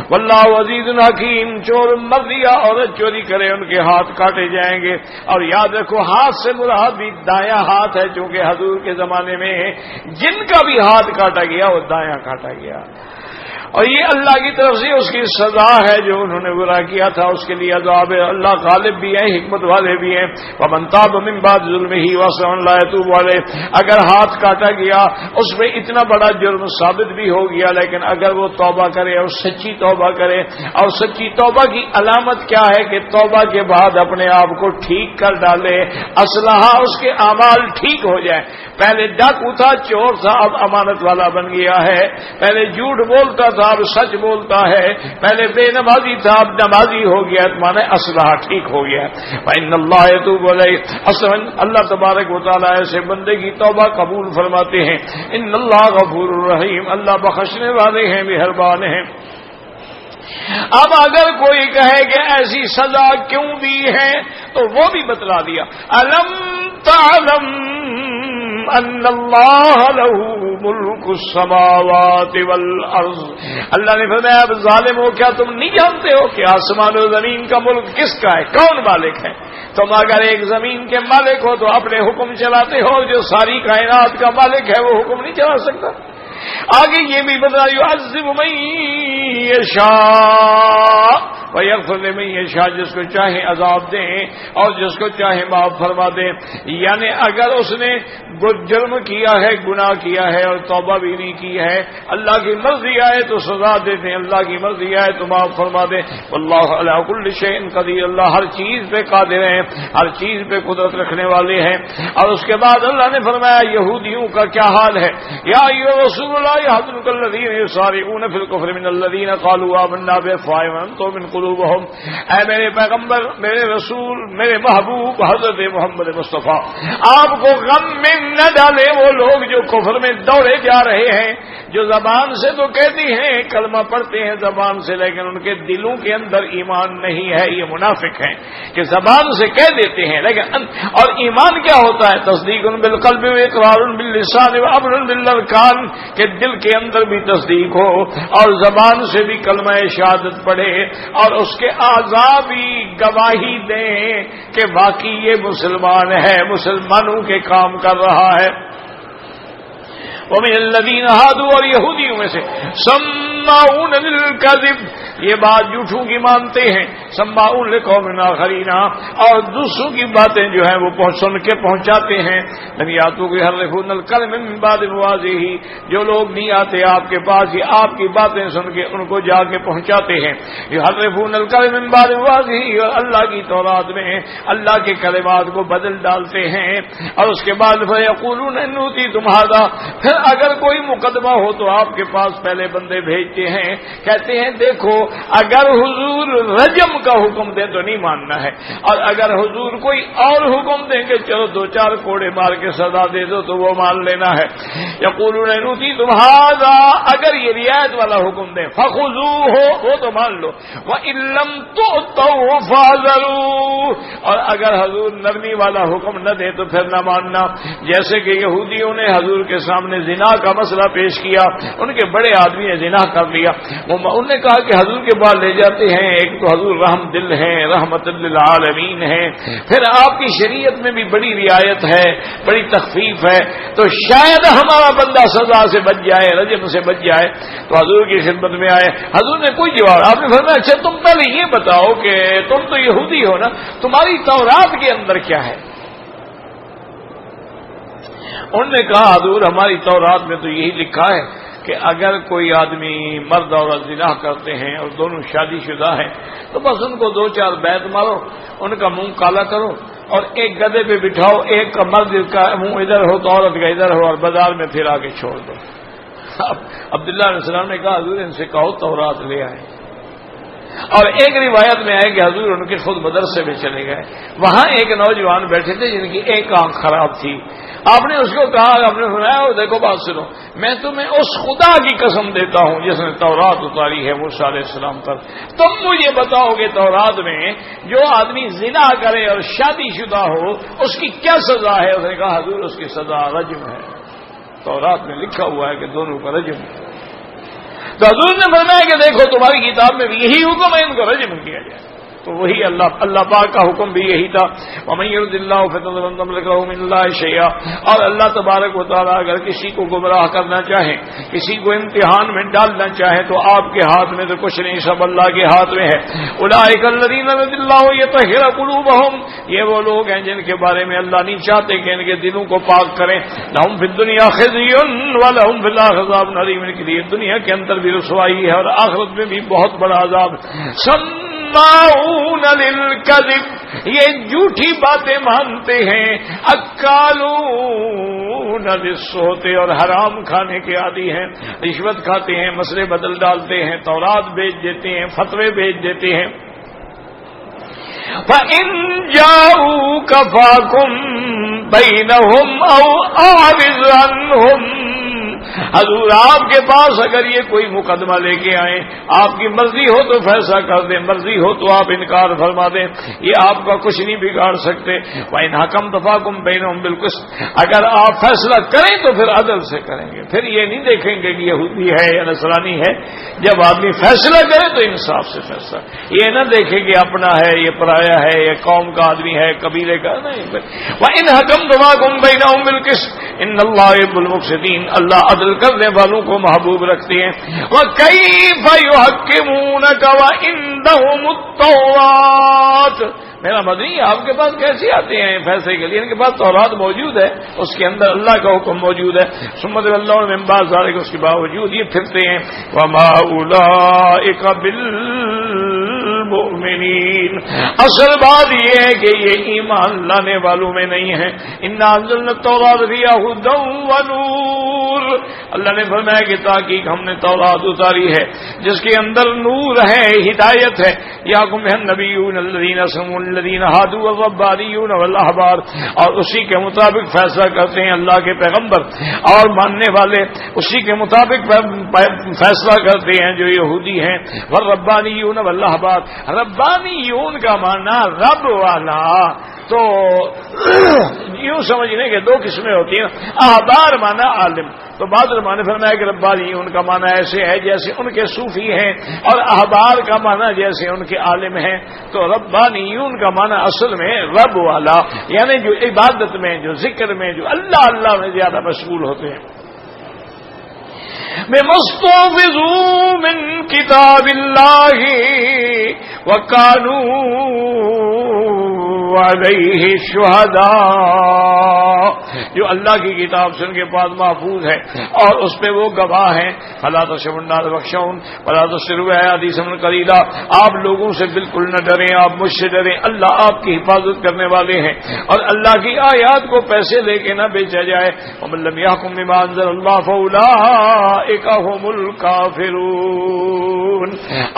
واللہ عزیز حکیم. چور مر دیا, عورت چوری کرے ان کے ہاتھ کاٹے جائیں گے. اور یاد رکھو ہاتھ سے مراد بھی دایاں ہاتھ ہے, چونکہ حضور کے زمانے میں جن کا بھی ہاتھ کاٹا گیا وہ دایاں کاٹا گیا. اور یہ اللہ کی طرف سے اس کی سزا ہے جو انہوں نے برا کیا تھا, اس کے لیے عذاب ہے. اللہ غالب بھی ہیں, حکمت والے بھی ہیں. ومن تاب من بعد ظلمہ واصلح لا يتوب علیہ. اگر ہاتھ کاٹا گیا اس میں اتنا بڑا جرم ثابت بھی ہو گیا, لیکن اگر وہ توبہ کرے اور سچی توبہ کرے, اور سچی توبہ کی علامت کیا ہے کہ توبہ کے بعد اپنے آپ کو ٹھیک کر ڈالے, اصلاح اس کے اعمال ٹھیک ہو جائے. پہلے ڈاکو تھا, چور تھا, اب امانت والا بن گیا ہے. پہلے جھوٹ بولتا تھا, اب سچ بولتا ہے. پہلے بے نمازی تھا, اب نمازی ہو گیا, مانے اصلاح ٹھیک ہو گیا. وَإِنَّ اللَّهَ يَتُوبُ عَلَيْهِ. اصلاً اللہ تبارک و تعالیٰ ایسے بندے کی توبہ قبول فرماتے ہیں. ان اللہ غفور الرحیم, اللہ بخشنے والے ہیں, مہربان ہیں. اب اگر کوئی کہے کہ ایسی سزا کیوں دی ہے تو وہ بھی بتلا دیا. الم تعلم ان اللہ له ملک السماوات والارض. اللہ نے فرمایا اب ظالمو کیا تم نہیں جانتے ہو کہ آسمان و زمین کا ملک کس کا ہے, کون مالک ہے؟ تم اگر ایک زمین کے مالک ہو تو اپنے حکم چلاتے ہو, جو ساری کائنات کا مالک ہے وہ حکم نہیں چلا سکتا. آگے یہ بھی بتا یعذب من یشاء ویغفر لمن یشاء, جس کو چاہے عذاب دیں اور جس کو چاہے معاف فرما دیں. یعنی اگر اس نے جرم کیا ہے, گناہ کیا ہے اور توبہ بھی نہیں کی ہے, اللہ کی مرضی آئے تو سزا دے دیں, اللہ کی مرضی آئے تو معاف فرما دیں. واللہ علی کل شیء قدیر, اللہ ہر چیز پہ قادر ہیں, ہر چیز پہ قدرت رکھنے والے ہیں. اور اس کے بعد اللہ نے فرمایا یہودیوں کا کیا حال ہے. یا ایھا رسول اللہ یحزنک الذین یسارعون فی الکفر من الذین قالوا آمنا بافواہہم وَلَمْ تُؤْمِنْ قلوبہم. اے میرے پیغمبر, میرے رسول, میرے محبوب حضرت محمد مصطفیٰ, آپ کو غم میں نہ ڈالے وہ لوگ جو کفر میں دوڑے جا رہے ہیں, جو زبان سے تو کہتی ہیں کلمہ پڑھتے ہیں زبان سے, لیکن ان کے دلوں کے اندر ایمان نہیں ہے. یہ منافق ہیں کہ زبان سے کہہ دیتے ہیں لیکن, اور ایمان کیا ہوتا ہے؟ تصدیق بالقلب و اقرار باللسان و امر بالارکان, کہ دل کے اندر بھی تصدیق ہو اور زبان سے بھی کلمہ شہادت پڑھے اور اس کے اعضاء بھی گواہی دیں کہ باقی یہ مسلمان ہے, مسلمانوں کے کام کر رہا ہے. ومن الذین ہادوا, اور یہودیوں میں سے سماعون للکذب, یہ بات جھوٹوں کی مانتے ہیں. سماعون لقوم آخرین, اور دوسروں کی باتیں جو ہیں وہ سن کے پہنچاتے ہیں. نبی آتو کو یحرفون الکلم من بعد مواضعہ, جو لوگ نہیں آتے آپ کے پاس, یہ آپ کی باتیں سن کے ان کو جا کے پہنچاتے ہیں. یحرفون الکلم من بعد مواضعہ, اور اللہ کی تورات میں اللہ کے کلمات کو بدل ڈالتے ہیں. اور اس کے بعد فیقولون ان اوتیتم ھذا, پھر اگر کوئی مقدمہ ہو تو آپ کے پاس پہلے بندے بھیجتے ہیں, کہتے ہیں دیکھو اگر حضور رجم کا حکم دے تو نہیں ماننا ہے, اور اگر حضور کوئی اور حکم دیں کہ چلو 2-4 کوڑے مار کے سزا دے دو تو وہ مان لینا ہے. یقولون ان اوتیتم ھذا, اگر یہ رعایت والا حکم دیں فخذوہ, وہ تو مان لو. وان لم تؤتوا فاحذروا, اور اگر حضور نرمی والا حکم نہ دے تو پھر نہ ماننا. جیسے کہ یہودیوں نے حضور کے سامنے زنا کا مسئلہ پیش کیا, ان کے بڑے آدمی نے زنا کر لیا. انہوں نے کہا کہ حضور کے بعد لے جاتے ہیں, ایک تو حضور رحم دل ہیں, رحمت للعالمین ہیں, پھر آپ کی شریعت میں بھی بڑی رعایت ہے, بڑی تخفیف ہے, تو شاید ہمارا بندہ سزا سے بچ جائے, رجم سے بچ جائے. تو حضور کی خدمت میں آئے, حضور نے کوئی جواب, آپ نے فرمایا اچھا تم پہلے یہ بتاؤ کہ تم تو یہودی ہو نا, تمہاری تورات کے اندر کیا ہے؟ انہوں نے کہا حضور ہماری تورات میں تو یہی لکھا ہے کہ اگر کوئی آدمی مرد عورت زنا کرتے ہیں اور دونوں شادی شدہ ہیں تو بس ان کو 2-4 بیت مارو, ان کا منہ کالا کرو اور ایک گدھے پہ بٹھاؤ, ایک کا مرد کا منہ ادھر ہو تو عورت کا ادھر ہو, اور بازار میں پھر کے چھوڑ دو. اب عبداللہ علیہ السلام نے کہا حضور ان سے کہو تورات لے آئے. اور ایک روایت میں ہے کہ حضور ان کے خود مدرسے میں چلے گئے، وہاں ایک نوجوان بیٹھے تھے جن کی ایک آنکھ خراب تھی. آپ نے اس کو کہا، آپ نے سنایا، دیکھو بات سنو، میں تمہیں اس خدا کی قسم دیتا ہوں جس نے تورات اتاری ہے موسیٰ علیہ السلام پر، تم مجھے بتاؤ گے تورات میں جو آدمی زنا کرے اور شادی شدہ ہو اس کی کیا سزا ہے؟ اس نے کہا حضور اس کی سزا رجم ہے، تورات میں لکھا ہوا ہے کہ دونوں کا رجم ہے. تو حضور نے فرمایا کہ دیکھو تمہاری کتاب میں بھی یہی حکم ہے، ان کو رجم کیا جائے. تو وہی اللہ پاک کا حکم بھی یہی تھا. وَمَن يُرِدِ اللَّهُ فِتْنَتَهُ فَلَن تَمْلِكَ لَهُ مِنَ اللَّهِ شَيْئًا. اور اللہ تبارک و تعالیٰ اگر کسی کو گمراہ کرنا چاہے، کسی کو امتحان میں ڈالنا چاہے تو آپ کے ہاتھ میں تو کچھ نہیں، سب اللہ کے ہاتھ میں ہے. أُولَٰئِكَ الَّذِينَ يُرِيدُ اللَّهُ لِيُطَهِّرَ قُلُوبَهُمْ. یہ وہ لوگ ہیں جن کے بارے میں اللہ نہیں چاہتے کہ ان کے دلوں کو پاک کریں. لَهُمْ فِي الدُّنْيَا خِزْيٌ وَلَهُمْ فِي الْآخِرَةِ عَذَابٌ عَظِيمٌ. ان کے لیے دنیا کے اندر بھی رسوائی ہے اور آخرت میں بھی بہت بڑا عذاب. سماعون للکذب، یہ جھوٹی باتیں مانتے ہیں. اکالون للسحت، اور حرام کھانے کے عادی ہیں، رشوت کھاتے ہیں، مسئلے بدل ڈالتے ہیں، تورات بیچ دیتے ہیں، فتوے بیچ دیتے ہیں. فَإِن جَاءُوكَ فَاحْكُم بَيْنَهُمْ أَوْ أَعْرِضْ عَنْهُمْ. حضور آپ کے پاس اگر یہ کوئی مقدمہ لے کے آئیں، آپ کی مرضی ہو تو فیصلہ کر دیں، مرضی ہو تو آپ انکار فرما دیں، یہ آپ کا کچھ نہیں بگاڑ سکتے. وَإِنْ حَكَمْتَ فَاحْكُم بَيْنَهُمْ بِالْقِسْطِ. اگر آپ فیصلہ کریں تو پھر عدل سے کریں گے، پھر یہ نہیں دیکھیں گے کہ یہودی ہے یا نصرانی ہے. جب آدمی فیصلہ کرے تو انصاف سے فیصلہ، یہ نہ دیکھے کہ اپنا ہے، یہ پرایا ہے، یہ قوم کا آدمی ہے، قبیلے کا نہیں. وَإِنْ حَكَمْتَ فَاحْكُم بَيْنَهُمْ بِالْقِسْطِ إِنَّ اللَّهَ يُحِبُّ الْمُقْسِطِينَ. اللہ عدل کرنے والوں کو محبوب رکھتے ہیں. وَكَيْفَ يُحَكِّمُونَكَ وَعِندَهُمُ التَّوْرَاةُ. میرا مدنی آپ کے پاس کیسے آتے ہیں فیصلے کے لیے؟ ان کے پاس تورات موجود ہے، اس کے اندر اللہ کا حکم موجود ہے. سمت اللہ من بعد ذلك، اس کے باوجود یہ پھرتے ہیں. وَمَا أُولَئِكَ بِالْمُؤْمِنِينَ. اصل بات یہ ہے کہ یہ ایمان لانے والوں میں نہیں ہے. إِنَّا أَنزَلْنَا التَّوْرَاةَ فِيهَا هُدًى وَنُورٌ. اللہ نے فرمایا کہ تحقیق ہم نے تورات اتاری ہے جس کے اندر نور ہے، ہدایت ہے. يَحْكُمُ بِهَا النَّبِيُّونَ الَّذِينَ أَسْلَمُوا الَّذِينَ هَادُوا وَالرَّبَّانِيُّونَ وَالْأَحْبَارُ. اور اسی کے مطابق فیصلہ کرتے ہیں اللہ کے پیغمبر اور ماننے والے، اسی کے مطابق فیصلہ کرتے ہیں جو یہودی ہیں. وَالرَّبَّانِيُّونَ وَالْأَحْبَارُ. ربانیون کا معنی رب والا، تو یوں سمجھنے کے دو قسمیں ہوتی ہیں. احبار مانا عالم، تو بعض علماء نے فرمایا کہ ربانی ان کا معنی ایسے ہے جیسے ان کے صوفی ہیں، اور احبار کا معنی جیسے ان کے عالم ہیں. تو ربانیون کا معنی اصل میں رب والا، یعنی جو عبادت میں، جو ذکر میں، جو اللہ میں زیادہ مشغول ہوتے ہیں. بِمُسْتَحْفِظُوا مِنْ كِتَابِ اللَّهِ وَكَانُوا عَلَيْهِ شُهَدَاءَ. جو اللہ کی کتاب سے ان کے پاس محفوظ ہے اور اس پہ وہ گواہ ہیں. فَلَا تَخْشَوُا النَّاسَ وَاخْشَوْنِ وَلَا تُسِرُّوا حَدِيثًا قَلِيلًا. آپ لوگوں سے بالکل نہ ڈریں، آپ مجھ سے ڈریں. اللہ آپ کی حفاظت کرنے والے ہیں، اور اللہ کی آیات کو پیسے لے کے نہ بیچا جائے. وَمَن لَّمْ يَحْكُم بِمَا أَنزَلَ اللَّهُ فَأُولَٰئِكَ هُمُ الْكَافِرُونَ.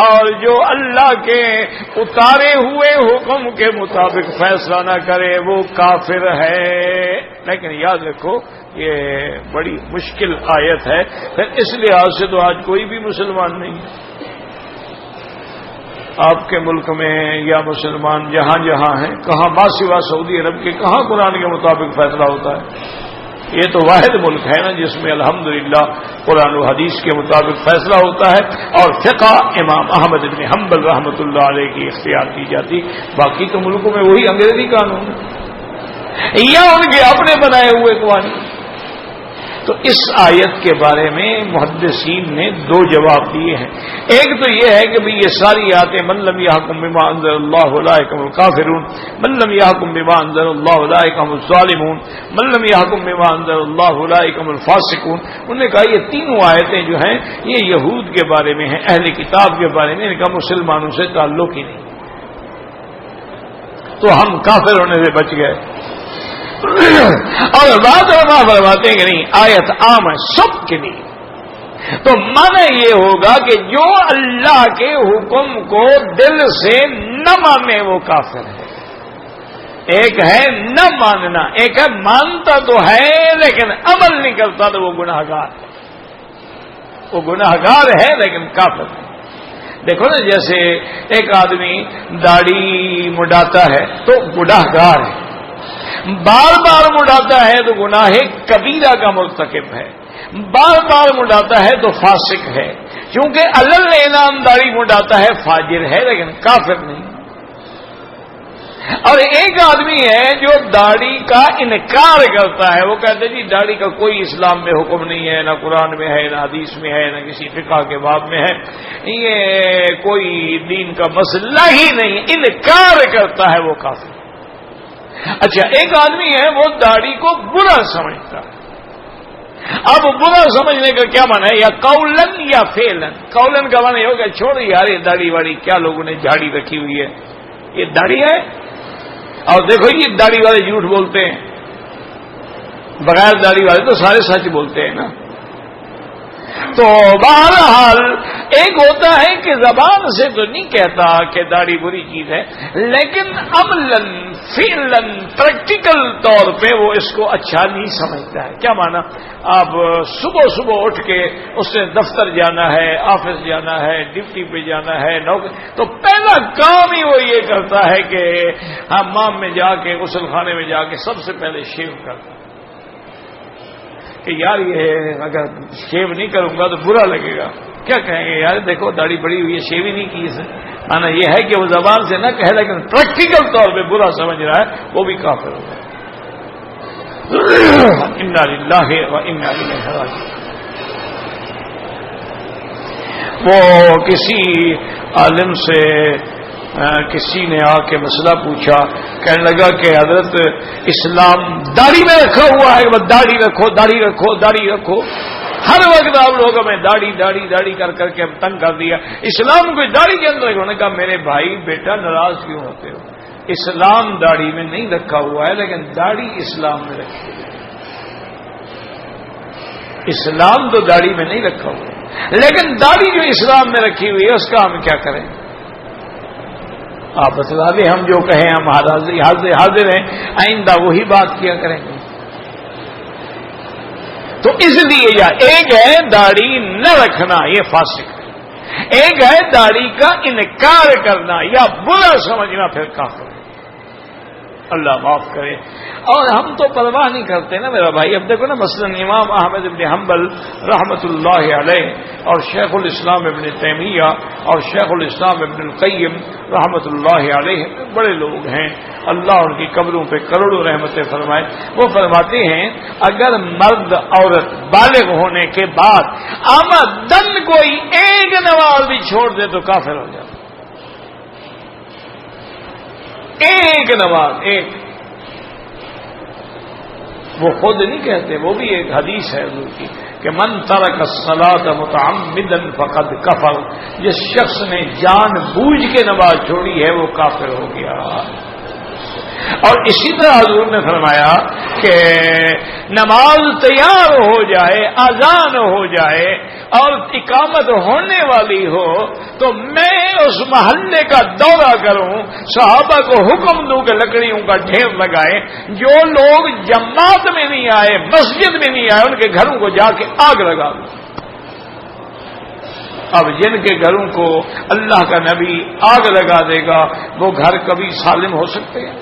اور جو اللہ کے اتارے ہوئے حکم کے مطابق فیصلہ نہ کرے وہ کافر ہے. لیکن یاد رکھو یہ بڑی مشکل آیت ہے، پھر اس لحاظ سے تو آج کوئی بھی مسلمان نہیں آپ کے ملک میں یا مسلمان جہاں جہاں ہیں، کہاں ماں سوا سعودی عرب کے کہاں قرآن کے مطابق فیصلہ ہوتا ہے؟ یہ تو واحد ملک ہے نا جس میں الحمدللہ قرآن و حدیث کے مطابق فیصلہ ہوتا ہے، اور فقہ امام احمد بن حنبل رحمۃ اللہ علیہ کی اختیار کی جاتی. باقی تو ملکوں میں وہی انگریزی قانون یا ان کے اپنے بنائے ہوئے قوانین. تو اس آیت کے بارے میں محدثین نے دو جواب دیے ہیں. ایک تو یہ ہے کہ یہ ساری آیتیں من لم یحکم بما انزل اللہ اولئک هم الکافرون، من لم یحکم بما انزل اللہ اولئک هم الظالمون، من لم یحکم بما انزل اللہ اولئک هم الفاسقون. انہوں نے کہا یہ تینوں آیتیں جو ہیں یہ یہود کے بارے میں ہیں، اہل کتاب کے بارے میں، ان کا مسلمانوں سے تعلق ہی نہیں، تو ہم کافر ہونے سے بچ گئے. اور بعض علماء فرماتے ہیں کہ نہیں، آیت عام ہے سب کے لیے، تو معنی یہ ہوگا کہ جو اللہ کے حکم کو دل سے نہ مانے وہ کافر ہے. ایک ہے نہ ماننا، ایک ہے مانتا تو ہے لیکن عمل نہیں کرتا تو وہ گناہگار ہے. وہ گناہگار ہے لیکن کافر ہے. دیکھو نا، جیسے ایک آدمی داڑھی مڈاتا ہے تو گناہگار ہے، بار بار مڈاتا ہے تو گناہ کبیرہ کا مرتکب ہے، بار بار مڈاتا ہے تو فاسق ہے. کیونکہ علل انعام داڑھی مڈاتا ہے فاجر ہے لیکن کافر نہیں. اور ایک آدمی ہے جو داڑھی کا انکار کرتا ہے، وہ کہتے جی داڑھی کا کوئی اسلام میں حکم نہیں ہے، نہ قرآن میں ہے، نہ حدیث میں ہے، نہ کسی فقہ کے باب میں ہے، یہ کوئی دین کا مسئلہ ہی نہیں، انکار کرتا ہے، وہ کافر. اچھا، ایک آدمی ہے وہ داڑھی کو برا سمجھتا ہے. اب برا سمجھنے کا کیا معنی ہے؟ یا قولن یا فعلن. قولن کا معنی یہ ہوگا چھوڑ یار یہ داڑھی واڑی، کیا لوگوں نے جھاڑی رکھی ہوئی ہے، یہ داڑھی ہے. اور دیکھو یہ داڑھی والے جھوٹ بولتے ہیں، بغیر داڑھی والے تو سارے سچ بولتے ہیں نا. تو بہرحال ایک ہوتا ہے کہ زبان سے تو نہیں کہتا کہ داڑھی بری چیز ہے، لیکن عملاً فعلاً پریکٹیکل طور پہ وہ اس کو اچھا نہیں سمجھتا ہے. کیا مانا؟ آپ صبح صبح اٹھ کے اس نے دفتر جانا ہے، آفس جانا ہے، ڈیوٹی پہ جانا ہے، نوکری، تو پہلا کام ہی وہ یہ کرتا ہے کہ حمام میں جا کے، غسل خانے میں جا کے سب سے پہلے شیو کرتا ہے کہ یار یہ اگر شیو نہیں کروں گا تو برا لگے گا. کیا کہیں گے یار دیکھو داڑھی بڑی ہوئی ہے، شیو ہی نہیں کی اسے. مانا یہ ہے کہ وہ زبان سے نہ کہے لیکن پریکٹیکل طور پہ برا سمجھ رہا ہے، وہ بھی کافر ہوگا. انا للہ و انا الیہ راجعون. وہ کسی عالم سے کسی نے آ کے مسئلہ پوچھا، کہنے لگا کہ حضرت اسلام داڑھی میں رکھا ہوا ہے، بس داڑھی رکھو داڑھی رکھو داڑھی رکھو. ہر وقت آپ لوگوں میں داڑھی داڑھی داڑھی کر کر کے تنگ کر دیا. اسلام کوئی داڑھی کے اندر. انہوں نے کہا میرے بھائی بیٹا ناراض کیوں ہوتے ہو؟ اسلام داڑھی میں نہیں رکھا ہوا ہے لیکن داڑھی اسلام میں رکھی ہے. اسلام تو داڑھی میں نہیں رکھا ہوا ہے لیکن داڑھی جو اسلام میں رکھی ہوئی ہے اس کا ہم کیا کریں؟ آپ بتلا دیں، ہم جو کہیں ہم حاضر ہیں، آئندہ وہی بات کیا کریں گے. تو اس لیے یا ایک ہے داڑھی نہ رکھنا، یہ فاسق ہے. ایک ہے داڑھی کا انکار کرنا یا برا سمجھنا، پھر کافر ہے. اللہ معاف کرے. اور ہم تو پرواہ نہیں کرتے نا میرا بھائی. اب دیکھو نا، مثلا امام احمد بن حنبل رحمۃ اللہ علیہ اور شیخ الاسلام ابن تیمیہ اور شیخ الاسلام ابن القیم رحمۃ اللہ علیہ بڑے لوگ ہیں، اللہ ان کی قبروں پہ کروڑوں رحمتیں فرمائے. وہ فرماتے ہیں اگر مرد عورت بالغ ہونے کے بعد آمدن کوئی ایک نماز بھی چھوڑ دے تو کافر ہو جاتا. ایک نماز، ایک. وہ خود نہیں کہتے، وہ بھی ایک حدیث ہے حضور کی کہ من ترک الصلاۃ متعمدا فقد کفر. جس شخص نے جان بوجھ کے نماز چھوڑی ہے وہ کافر ہو گیا. اور اسی طرح حضور نے فرمایا کہ نماز تیار ہو جائے، اذان ہو جائے اور اقامت ہونے والی ہو تو میں اس محلے کا دورہ کروں، صحابہ کو حکم دوں کہ لکڑیوں کا ڈھیر لگائے. جو لوگ جماعت میں نہیں آئے، مسجد میں نہیں آئے، ان کے گھروں کو جا کے آگ لگا دوں. اب جن کے گھروں کو اللہ کا نبی آگ لگا دے گا وہ گھر کبھی سالم ہو سکتے ہیں،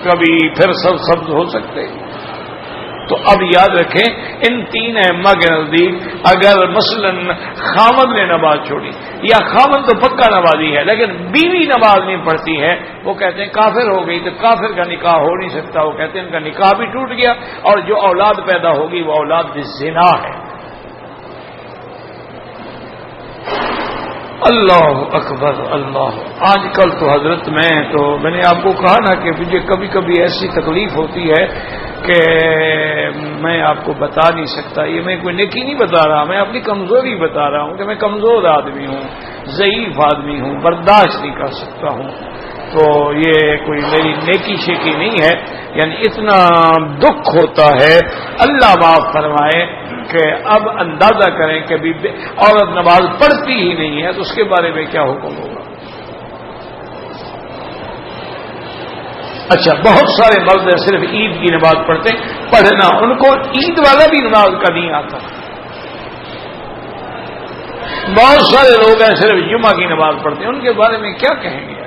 کبھی پھر سبز ہو سکتے ہیں. تو اب یاد رکھیں ان تین ائمہ کے نزدیک اگر مثلا خامد نے نماز چھوڑی، یا خامد تو پکا نمازی ہے لیکن بیوی نماز نہیں پڑھتی ہے، وہ کہتے ہیں کافر ہو گئی. تو کافر کا نکاح ہو نہیں سکتا. وہ کہتے ہیں ان کا نکاح بھی ٹوٹ گیا اور جو اولاد پیدا ہوگی وہ اولاد زنا ہے. اللہ اکبر اللہ. آج کل تو حضرت میں نے آپ کو کہا نا کہ مجھے کبھی کبھی ایسی تکلیف ہوتی ہے کہ میں آپ کو بتا نہیں سکتا. یہ میں کوئی نیکی نہیں بتا رہا، میں اپنی کمزوری بتا رہا ہوں کہ میں کمزور آدمی ہوں، ضعیف آدمی ہوں، برداشت نہیں کر سکتا ہوں. تو یہ کوئی میری نیکی شیکی نہیں ہے، یعنی اتنا دکھ ہوتا ہے. اللہ معاف فرمائے. کہ اب اندازہ کریں کہ بھی عورت نماز پڑھتی ہی نہیں ہے تو اس کے بارے میں کیا حکم ہوگا؟ اچھا، بہت سارے مرد صرف عید کی نماز پڑھتے ہیں، پڑھنا ان کو عید والا بھی نماز کا نہیں آتا. بہت سارے لوگ ہیں صرف جمعہ کی نماز پڑھتے ہیں، ان کے بارے میں کیا کہیں گے؟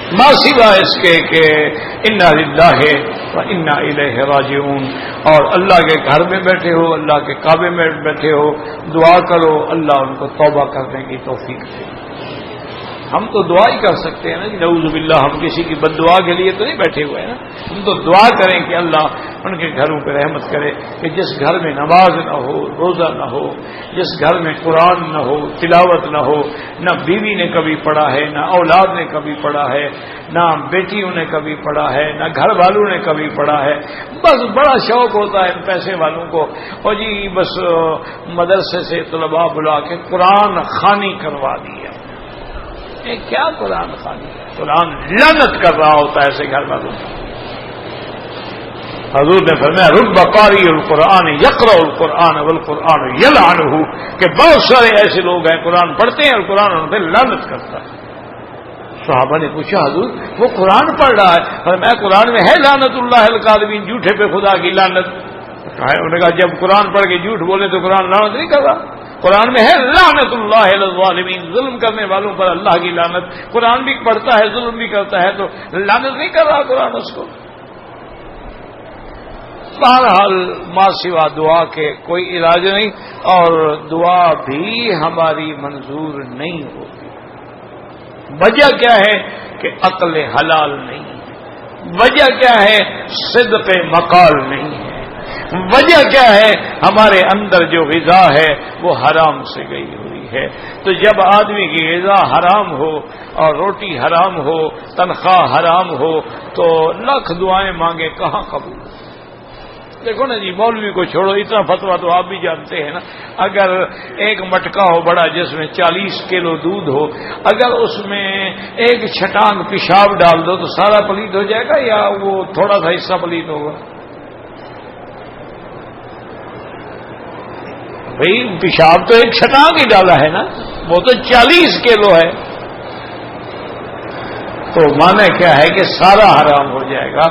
ما سوا اس کے کہ انا للہ و انا الیہ راجعون، اور اللہ کے گھر میں بیٹھے ہو، اللہ کے کعبے میں بیٹھے ہو، دعا کرو اللہ ان کو توبہ کرنے کی توفیق دے. ہم تو دعا ہی کر سکتے ہیں نا جی، نعوذ باللہ، ہم کسی کی بد دعا کے لیے تو نہیں بیٹھے ہوئے ہیں نا. ہم تو دعا کریں کہ اللہ ان کے گھروں پہ رحمت کرے کہ جس گھر میں نماز نہ ہو، روزہ نہ ہو، جس گھر میں قرآن نہ ہو، تلاوت نہ ہو، نہ بیوی نے کبھی پڑھا ہے، نہ اولاد نے کبھی پڑھا ہے، نہ بیٹیوں نے کبھی پڑھا ہے، نہ گھر والوں نے کبھی پڑھا ہے. بس بڑا شوق ہوتا ہے ان پیسے والوں کو، اور جی بس مدرسے سے طلباء بلا کے قرآن خوانی کروا دیا. کیا قرآن خوانی ہے؟ قرآن لعنت کر رہا ہوتا ہے ایسے گھر والوں کو. حضور نے فرمایا رب قاری القرآن یقرأ القرآن والقرآن یلعنہ، کہ بہت سارے ایسے لوگ ہیں قرآن پڑھتے ہیں اور قرآن ان پہ لعنت کرتا ہے. صحابہ نے پوچھا حضور وہ قرآن پڑھ رہا ہے، فرمایا قرآن میں ہے لعنت اللہ الکاذبین، جھوٹے پہ خدا کی لعنت. انہوں نے کہا جب قرآن پڑھ کے جھوٹ بولے تو قرآن لعنت نہیں کر رہا؟ قرآن میں ہے لعنت اللہ علی الظالمین، ظلم کرنے والوں پر اللہ کی لعنت. قرآن بھی پڑھتا ہے ظلم بھی کرتا ہے تو لعنت نہیں کر رہا قرآن اس کو. بہرحال ما سوا دعا کے کوئی علاج نہیں، اور دعا بھی ہماری منظور نہیں ہوتی. وجہ کیا ہے کہ عقل حلال نہیں ہے. وجہ کیا ہے؟ صدق مقال نہیں ہے. وجہ کیا ہے؟ ہمارے اندر جو غذا ہے وہ حرام سے گئی ہوئی ہے. تو جب آدمی کی غذا حرام ہو اور روٹی حرام ہو، تنخواہ حرام ہو، تو لاکھ دعائیں مانگے کہاں قبول. دیکھو نا جی، مولوی کو چھوڑو، اتنا فتویٰ تو آپ بھی جانتے ہیں نا. اگر ایک مٹکا ہو بڑا جس میں 40 کلو دودھ ہو، اگر اس میں ایک چھٹانگ پیشاب ڈال دو تو سارا پلیت ہو جائے گا یا وہ تھوڑا سا حصہ پلیت ہوگا؟ بھئی پیشاب تو ایک چھٹانگ ہی ڈالا ہے نا، وہ تو 40 کلو ہے. تو معنی کیا ہے کہ سارا حرام ہو جائے گا.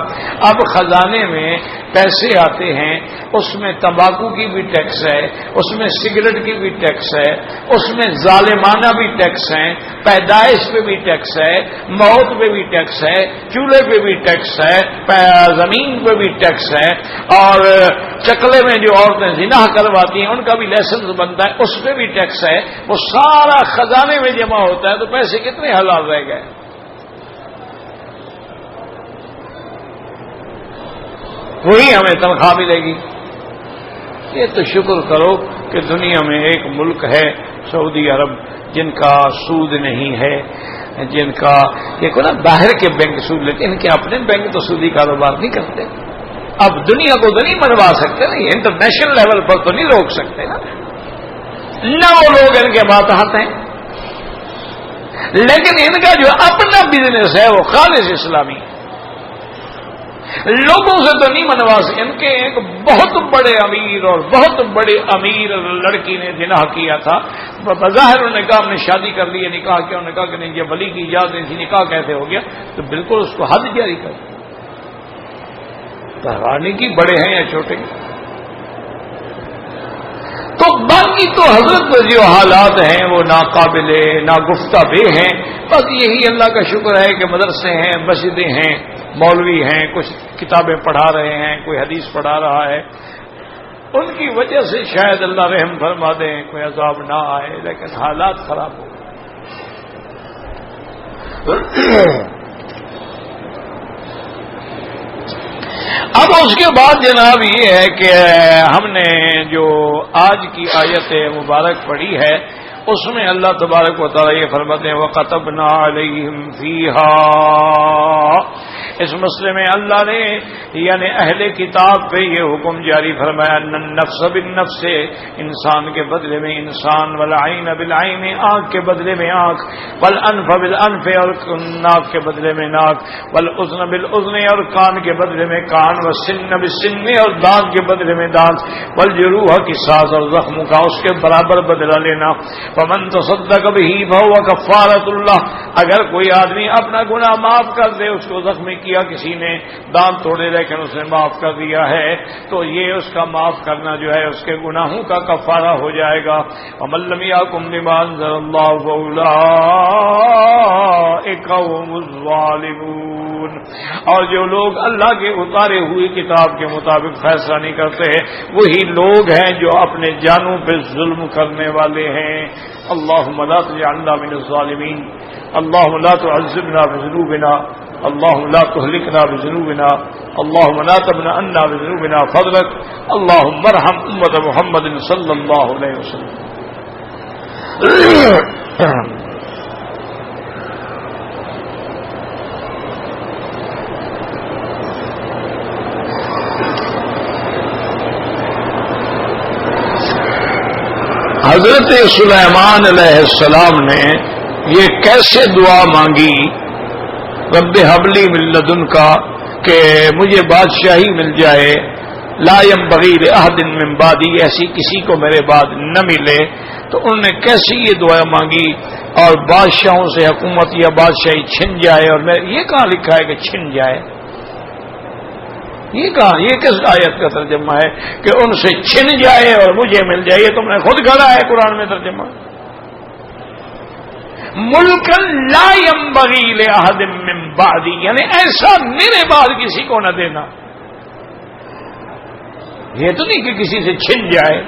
اب خزانے میں پیسے آتے ہیں، اس میں تمباکو کی بھی ٹیکس ہے، اس میں سگریٹ کی بھی ٹیکس ہے، اس میں ظالمانہ بھی ٹیکس ہے، پیدائش پہ بھی ٹیکس ہے، موت پہ بھی ٹیکس ہے، چولہے پہ بھی ٹیکس ہے، زمین پہ بھی ٹیکس ہے، اور چکلے میں جو عورتیں زنا کرواتی ہیں ان کا بھی لائسنس بنتا ہے، اس پہ بھی ٹیکس ہے. وہ سارا خزانے میں جمع ہوتا ہے تو پیسے کتنے حلال رہ گئے؟ وہی ہمیں تنخواہ ملے گی. یہ تو شکر کرو کہ دنیا میں ایک ملک ہے سعودی عرب جن کا سود نہیں ہے، جن کا دیکھو نا باہر کے بینک سود لیتے، ان کے اپنے بینک تو سودی کاروبار نہیں کرتے. اب دنیا کو تو نہیں منوا سکتے نا، انٹرنیشنل لیول پر تو نہیں روک سکتے نا، نہ وہ لوگ ان کے ماتحت ہیں. لیکن ان کا جو اپنا بزنس ہے وہ خالص اسلامی ہے، لوگوں سے تو نہیں منوا سکتے. ان کے ایک بہت بڑے امیر اور بہت بڑے امیر لڑکی نے زنا کیا تھا. بظاہر انہوں نے کہا ہم نے شادی کر لی ہے، نکاح کیا؟ انہوں نے کہا کہ نہیں، یہ ولی کی اجازت نہیں تھی، نکاح کیسے ہو گیا؟ تو بالکل اس کو حد جاری کر پروانے کی، بڑے ہیں یا چھوٹے. تو باقی تو حضرت جو حالات ہیں وہ ناقابل ناگفتہ ہیں. بس یہی اللہ کا شکر ہے کہ مدرسے ہیں، مسجدیں ہیں، مولوی ہیں، کچھ کتابیں پڑھا رہے ہیں، کوئی حدیث پڑھا رہا ہے. ان کی وجہ سے شاید اللہ رحم فرما دیں، کوئی عذاب نہ آئے، لیکن حالات خراب ہو. اب اس کے بعد جناب یہ ہے کہ ہم نے جو آج کی آیت مبارک پڑھی ہے اس میں اللہ تبارک و تعالیٰ یہ فرماتے ہیں وَكَتَبْنَا عَلَيْهِمْ فِيهَا. اس مسئلے میں اللہ نے یعنی اہل کتاب پہ یہ حکم جاری فرمایا النفس بالنفس، انسان کے بدلے میں انسان، والعین بالعین، آنکھ کے بدلے میں آنکھ، والانف بالانف، اور ناک کے بدلے میں ناک، والاذن بالاذن، اور کان کے بدلے میں کان، والسن بالسن، اور دانت کے بدلے میں دانت، والجروح قصاص، اور زخم کا اس کے برابر بدلہ لینا. فمن تصدق به فهو کفارۃ اللہ، اگر کوئی آدمی اپنا گناہ معاف کر دے، اس کو زخمی کیا کسی نے، دانت توڑے لیکن اس نے معاف کر دیا ہے، تو یہ اس کا معاف کرنا جو ہے اس کے گناہوں کا کفارہ ہو جائے گا. ومن لم يحكم بما انزل الله فاولئک هم الظالمون، اور جو لوگ اللہ کے اتارے ہوئی کتاب کے مطابق فیصلہ نہیں کرتے وہی لوگ ہیں جو اپنے جانوں پہ ظلم کرنے والے ہیں. اللهم لا تجعلنا من الظالمين، اللهم لا تعذبنا بذنوبنا، اللهم لا تهلكنا بذنوبنا، اللهم لا تمنعنا بذنوبنا فضلك، اللهم ارحم امة محمد صلی اللہ علیہ وسلم. حضرت سلیمان علیہ السلام نے یہ کیسے دعا مانگی رب ہب لی من لدنک، کہ مجھے بادشاہی مل جائے، لا ينبغی لأحد من بعدی، ایسی کسی کو میرے بعد نہ ملے. تو انہوں نے کیسی یہ دعا مانگی، اور بادشاہوں سے حکومت یا بادشاہی چھن جائے، اور یہ کہاں لکھا ہے کہ چھن جائے؟ یہ کہاں، یہ کس آیت کا ترجمہ ہے کہ ان سے چھن جائے اور مجھے مل جائے؟ یہ تم نے خود کہا ہے قرآن میں ترجمہ. ملک لا ينبغی لأحد من بعدی، یعنی ایسا میرے بعد کسی کو نہ دینا. یہ تو نہیں کہ کسی سے چھن جائے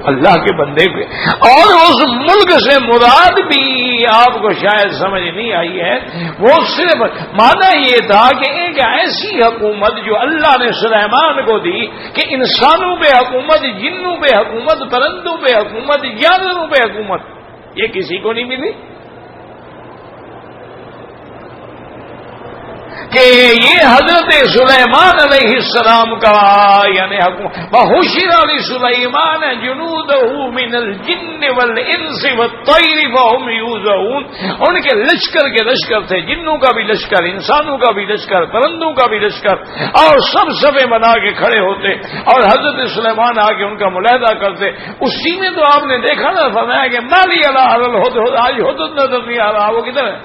اللہ کے بندے پہ. اور اس ملک سے مراد بھی آپ کو شاید سمجھ نہیں آئی ہے، وہ صرف معنی یہ تھا کہ ایک ایسی حکومت جو اللہ نے سلیمان کو دی کہ انسانوں پہ حکومت، جنوں پہ حکومت، پرندوں پہ حکومت، جانوروں پہ حکومت، یہ کسی کو نہیں ملی. کہ یہ حضرت سلیمان علیہ السلام کا یعنی وحشر لسلیمان جنودہ من الجن والانس والطیر فهم یوزعون، ان کے لشکر تھے، جنوں کا بھی لشکر، انسانوں کا بھی لشکر، پرندوں کا بھی لشکر، اور سب صفیں بنا کے کھڑے ہوتے اور حضرت سلیمان آ کے ان کا ملاحظہ کرتے. اسی میں تو آپ نے دیکھا نا، فرمایا کہ مالی اللہ الہدہد، آج ہدہد نظر نہیں آ رہا، وہ کدھر ہے؟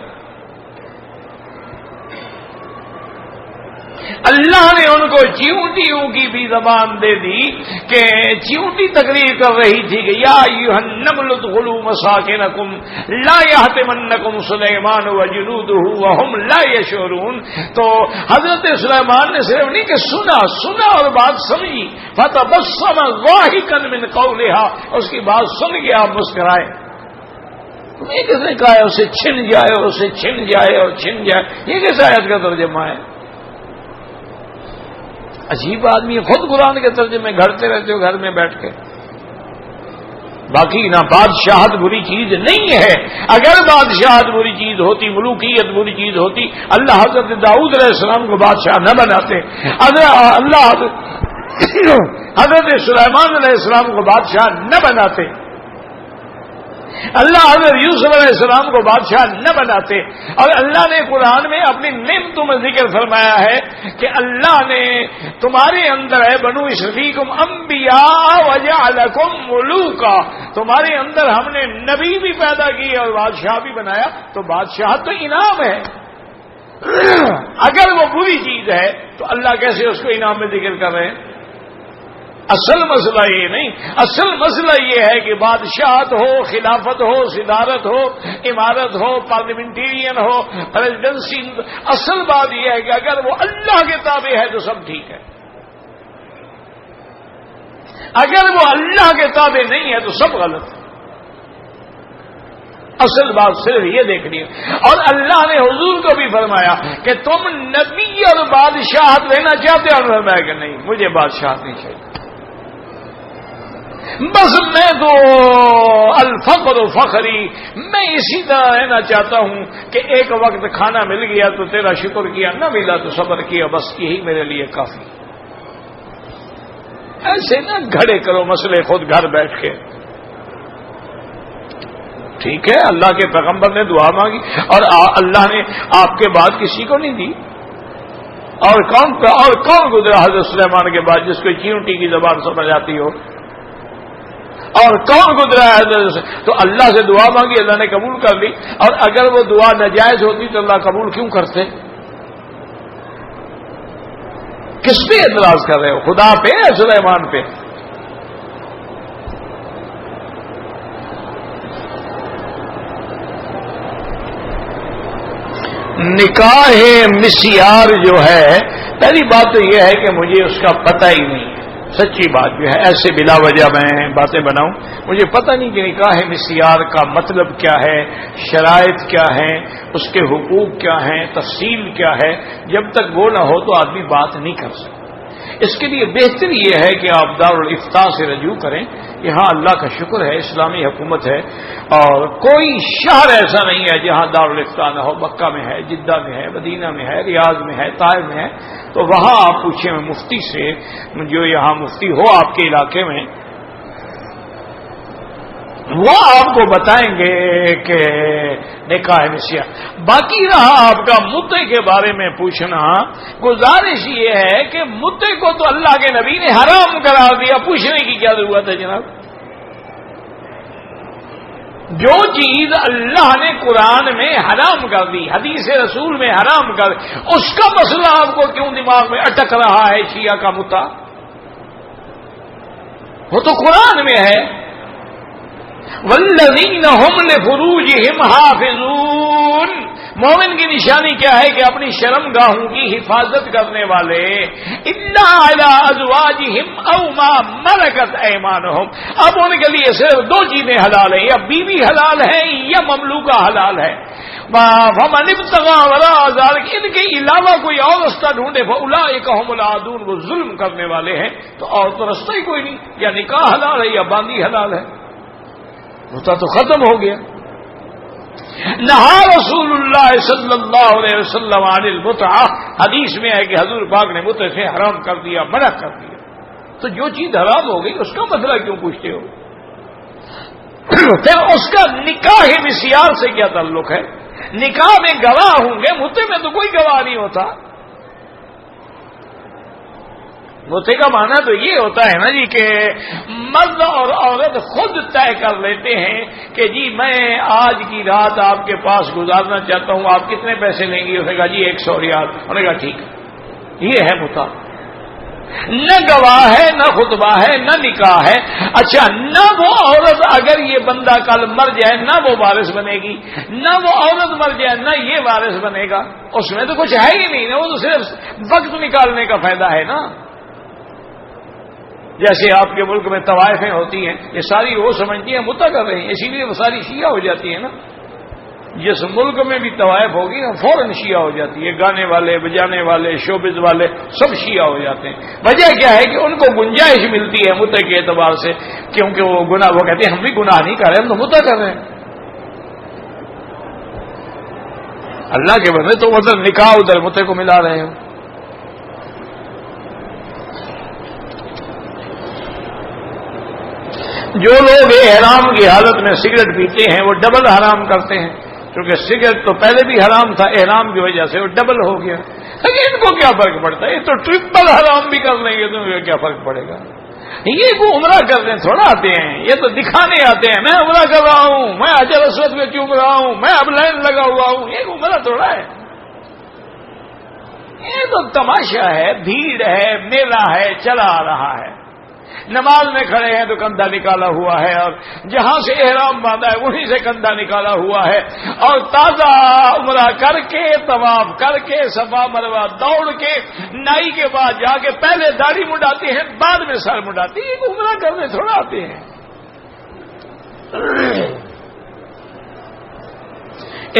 اللہ نے ان کو چیونٹیوں کی بھی زبان دے دی کہ چیونٹی تقریر کر رہی تھی کہ یا ایھا النمل ادخلوا مساکنکم لا یحطمنکم سلیمان وجنودہ وهم لا یشعرون. تو حضرت سلیمان نے صرف نہیں کہ سنا اور بات سمجھی، فتبسم ضاحکا من قولها، اس کی بات سن کے آپ مسکرائے. یہ کس نے کہا ہے اسے چھن جائے اور اسے چھن جائے اور چھن جائے؟ یہ کس آیت کا ترجمہ ہے؟ عجیب آدمی ہے، خود قرآن کے ترجمے گھڑتے رہتے ہو گھر میں بیٹھ کے. باقی نہ بادشاہت بری چیز نہیں ہے. اگر بادشاہت بری چیز ہوتی، ملوکیت بری چیز ہوتی، اللہ حضرت داؤد علیہ السلام کو بادشاہ نہ بناتے، اللہ حضرت سلیمان علیہ السلام کو بادشاہ نہ بناتے، اللہ حضرت یوسف علیہ السلام کو بادشاہ نہ بناتے. اور اللہ نے قرآن میں اپنی نعمتوں میں ذکر فرمایا ہے کہ اللہ نے تمہارے اندر ہے بنو اسرائیل انبیاء وجعلکم ملوکا، تمہارے اندر ہم نے نبی بھی پیدا کی اور بادشاہ بھی بنایا. تو بادشاہت تو انعام ہے. اگر وہ بری چیز ہے تو اللہ کیسے اس کو انعام میں ذکر کر رہے ہیں؟ اصل مسئلہ یہ نہیں، اصل مسئلہ یہ ہے کہ بادشاہت ہو، خلافت ہو، صدارت ہو، امارت ہو، پارلیمنٹیرین ہو، پریزیڈنسی، اصل بات یہ ہے کہ اگر وہ اللہ کے تابع ہے تو سب ٹھیک ہے، اگر وہ اللہ کے تابع نہیں ہے تو سب غلط ہے. اصل بات صرف یہ دیکھنی ہے. اور اللہ نے حضور کو بھی فرمایا کہ تم نبی اور بادشاہت لینا چاہتے ہو، اور فرمایا کہ نہیں، مجھے بادشاہت نہیں چاہیے. بس میں تو الفقر فخری، میں اسی طرح رہنا چاہتا ہوں کہ ایک وقت کھانا مل گیا تو تیرا شکر کیا، نہ ملا تو صبر کیا، بس یہی میرے لیے کافی۔ ایسے نہ گھڑے کرو مسئلے خود گھر بیٹھ کے۔ ٹھیک ہے، اللہ کے پیغمبر نے دعا مانگی اور اللہ نے آپ کے بعد کسی کو نہیں دی، اور کون گزرا حضرت سلیمان کے بعد جس کو چیونٹی کی زبان سمجھ آتی ہو، اور کون گزرا ہے؟ تو اللہ سے دعا مانگی، اللہ نے قبول کر لی، اور اگر وہ دعا ناجائز ہوتی تو اللہ قبول کیوں کرتے؟ کس پہ اعتراض کر رہے ہو، خدا پہ یا سلیمان پہ؟ نکاح مسیار جو ہے، پہلی بات تو یہ ہے کہ مجھے اس کا پتہ ہی نہیں ہے، سچی بات جو ہے، ایسے بلا وجہ میں باتیں بناؤں، مجھے پتہ نہیں کہ نکاح مسیار کا مطلب کیا ہے، شرائط کیا ہیں، اس کے حقوق کیا ہیں، تفصیل کیا ہے۔ جب تک وہ نہ ہو تو آدمی بات نہیں کر سکتا۔ اس کے لیے بہتر یہ ہے کہ آپ دارالافتاء سے رجوع کریں۔ یہاں اللہ کا شکر ہے اسلامی حکومت ہے، اور کوئی شہر ایسا نہیں ہے جہاں دارالافتاء نہ ہو۔ مکہ میں ہے، جدہ میں ہے، مدینہ میں ہے، ریاض میں ہے، طائف میں ہے۔ تو وہاں آپ پوچھیں مفتی سے، جو یہاں مفتی ہو آپ کے علاقے میں، وہ آپ کو بتائیں گے کہ نکاح مسیار۔ باقی رہا آپ کا متے کے بارے میں پوچھنا، گزارش یہ ہے کہ متے کو تو اللہ کے نبی نے حرام قرار دیا، پوچھنے کی کیا ضرورت ہے جناب؟ جو چیز اللہ نے قرآن میں حرام کر دی، حدیث رسول میں حرام کر دی، اس کا مسئلہ آپ کو کیوں دماغ میں اٹک رہا ہے؟ شیعہ کا متا وہ تو قرآن میں ہے، والذین هم لفروجهم حافظون۔ مومن کی نشانی کیا ہے کہ اپنی شرم گاہوں کی حفاظت کرنے والے، الا علی ازواجہم او ما ملکت ایمانہم۔ اب ان کے لیے صرف دو چیزیں حلال ہیں، یا بیوی حلال ہے یا مملوکہ حلال ہے۔ فمن ابتغى وراء ذلك، ان کے علاوہ کوئی اور رستہ ڈھونڈے، فاولئک هم العادون، وہ ظلم کرنے والے ہیں۔ تو اور تو رستہ ہی کوئی نہیں، یا نکاح حلال ہے یا باندی حلال ہے، متا تو ختم ہو گیا۔ نہا رسول اللہ صلی اللہ علیہ وسلم عن المتعہ، حدیث میں ہے کہ حضور پاک نے متعہ سے حرام کر دیا، منع کر دیا۔ تو جو چیز حرام ہو گئی اس کا مسئلہ کیوں پوچھتے ہو؟ پھر اس کا نکاح مسیار سے کیا تعلق ہے؟ نکاح میں گواہ ہوں گے، متعہ میں تو کوئی گواہ نہیں ہوتا۔ متے کا معنی تو یہ ہوتا ہے نا جی کہ مرد اور عورت خود طے کر لیتے ہیں کہ جی میں آج کی رات آپ کے پاس گزارنا چاہتا ہوں، آپ کتنے پیسے لیں گے؟ انہوں نے کہا جی 100 ریال۔ انہوں نے کہا ٹھیک ہے، یہ ہے متا۔ نہ گواہ ہے، نہ خطبہ ہے، نہ نکاح ہے۔ اچھا، نہ وہ عورت اگر یہ بندہ کل مر جائے نہ وہ وارث بنے گی، نہ وہ عورت مر جائے نہ یہ وارث بنے گا، اس میں تو کچھ ہے ہی نہیں نا، وہ تو صرف وقت نکالنے کا فائدہ ہے نا۔ جیسے آپ کے ملک میں طوائفیں ہوتی ہیں، یہ ساری وہ سمجھتی ہیں متا کر رہے ہیں، اسی لیے وہ ساری شیعہ ہو جاتی ہیں نا۔ جس ملک میں بھی طوائف ہوگی نا فوراً شیعہ ہو جاتی ہے، گانے والے، بجانے والے، شوبز والے سب شیعہ ہو جاتے ہیں۔ وجہ کیا ہے کہ ان کو گنجائش ملتی ہے متا کے اعتبار سے، کیونکہ وہ کہتے ہیں ہم بھی گناہ نہیں کر رہے، ہم تو متا کر رہے ہیں۔ اللہ کے بندے تو ادھر نکاح ادھر متے کو ملا رہے ہو۔ جو لوگ احرام کی حالت میں سگریٹ پیتے ہیں وہ ڈبل حرام کرتے ہیں، کیونکہ سگریٹ تو پہلے بھی حرام تھا، احرام کی وجہ سے وہ ڈبل ہو گیا۔ لیکن ان کو کیا فرق پڑتا ہے؟ یہ تو ٹرپل حرام بھی کر لیں گے تو کیا فرق پڑے گا؟ یہ وہ عمرہ کرنے تھوڑا آتے ہیں، یہ تو دکھانے آتے ہیں، میں عمرہ کر رہا ہوں، میں حجر اسود میں چوم رہا ہوں، میں اب لائن لگا ہوا ہوں۔ یہ عمرہ تھوڑا ہے، یہ تو تماشا ہے، بھیڑ ہے، میلہ ہے، چلا آ رہا ہے۔ نماز میں کھڑے ہیں تو کندھا نکالا ہوا ہے، اور جہاں سے احرام باندھا ہے وہیں سے کندھا نکالا ہوا ہے، اور تازہ عمرہ کر کے، طواف کر کے، صفا مروہ دوڑ کے، نائی کے بعد جا کے پہلے داڑھی مڈاتے ہیں، بعد میں سر مڈاتے ہیں۔ عمرہ کرنے تھوڑا آتے ہیں۔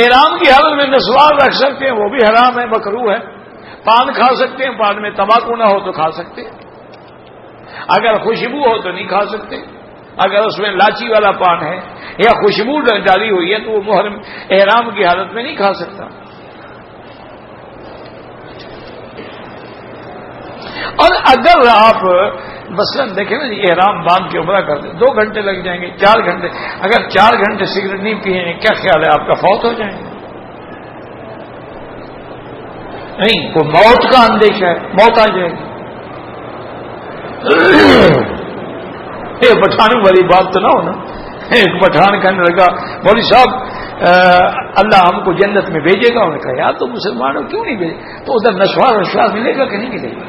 احرام کی حالت میں نسوار رکھ سکتے ہیں، وہ بھی حرام ہے، مکروہ ہے۔ پان کھا سکتے ہیں، پان میں تمباکو نہ ہو تو کھا سکتے ہیں، اگر خوشبو ہو تو نہیں کھا سکتے۔ اگر اس میں لاچی والا پان ہے یا خوشبو ڈالی ہوئی ہے تو وہ محرم احرام کی حالت میں نہیں کھا سکتا. اور اگر آپ مثلاً دیکھیں نا جی احرام باندھ کے عمرہ کر دیں 2 گھنٹے لگ جائیں گے 4 گھنٹے, اگر 4 گھنٹے سگریٹ نہیں پیئیں کیا خیال ہے آپ کا فوت ہو جائیں گے؟ نہیں, وہ موت کا اندیشہ ہے, موت آ جائے گی. یہ پٹھان والی بات تو نہ ہونا. ایک پٹھان کہنے لگا مولوی صاحب اللہ ہم کو جنت میں بھیجے گا. انہوں نے کہا یار تو مسلمانوں کیوں نہیں بھیجے, تو ادھر نشوار ملے گا کہ نہیں ملے گا؟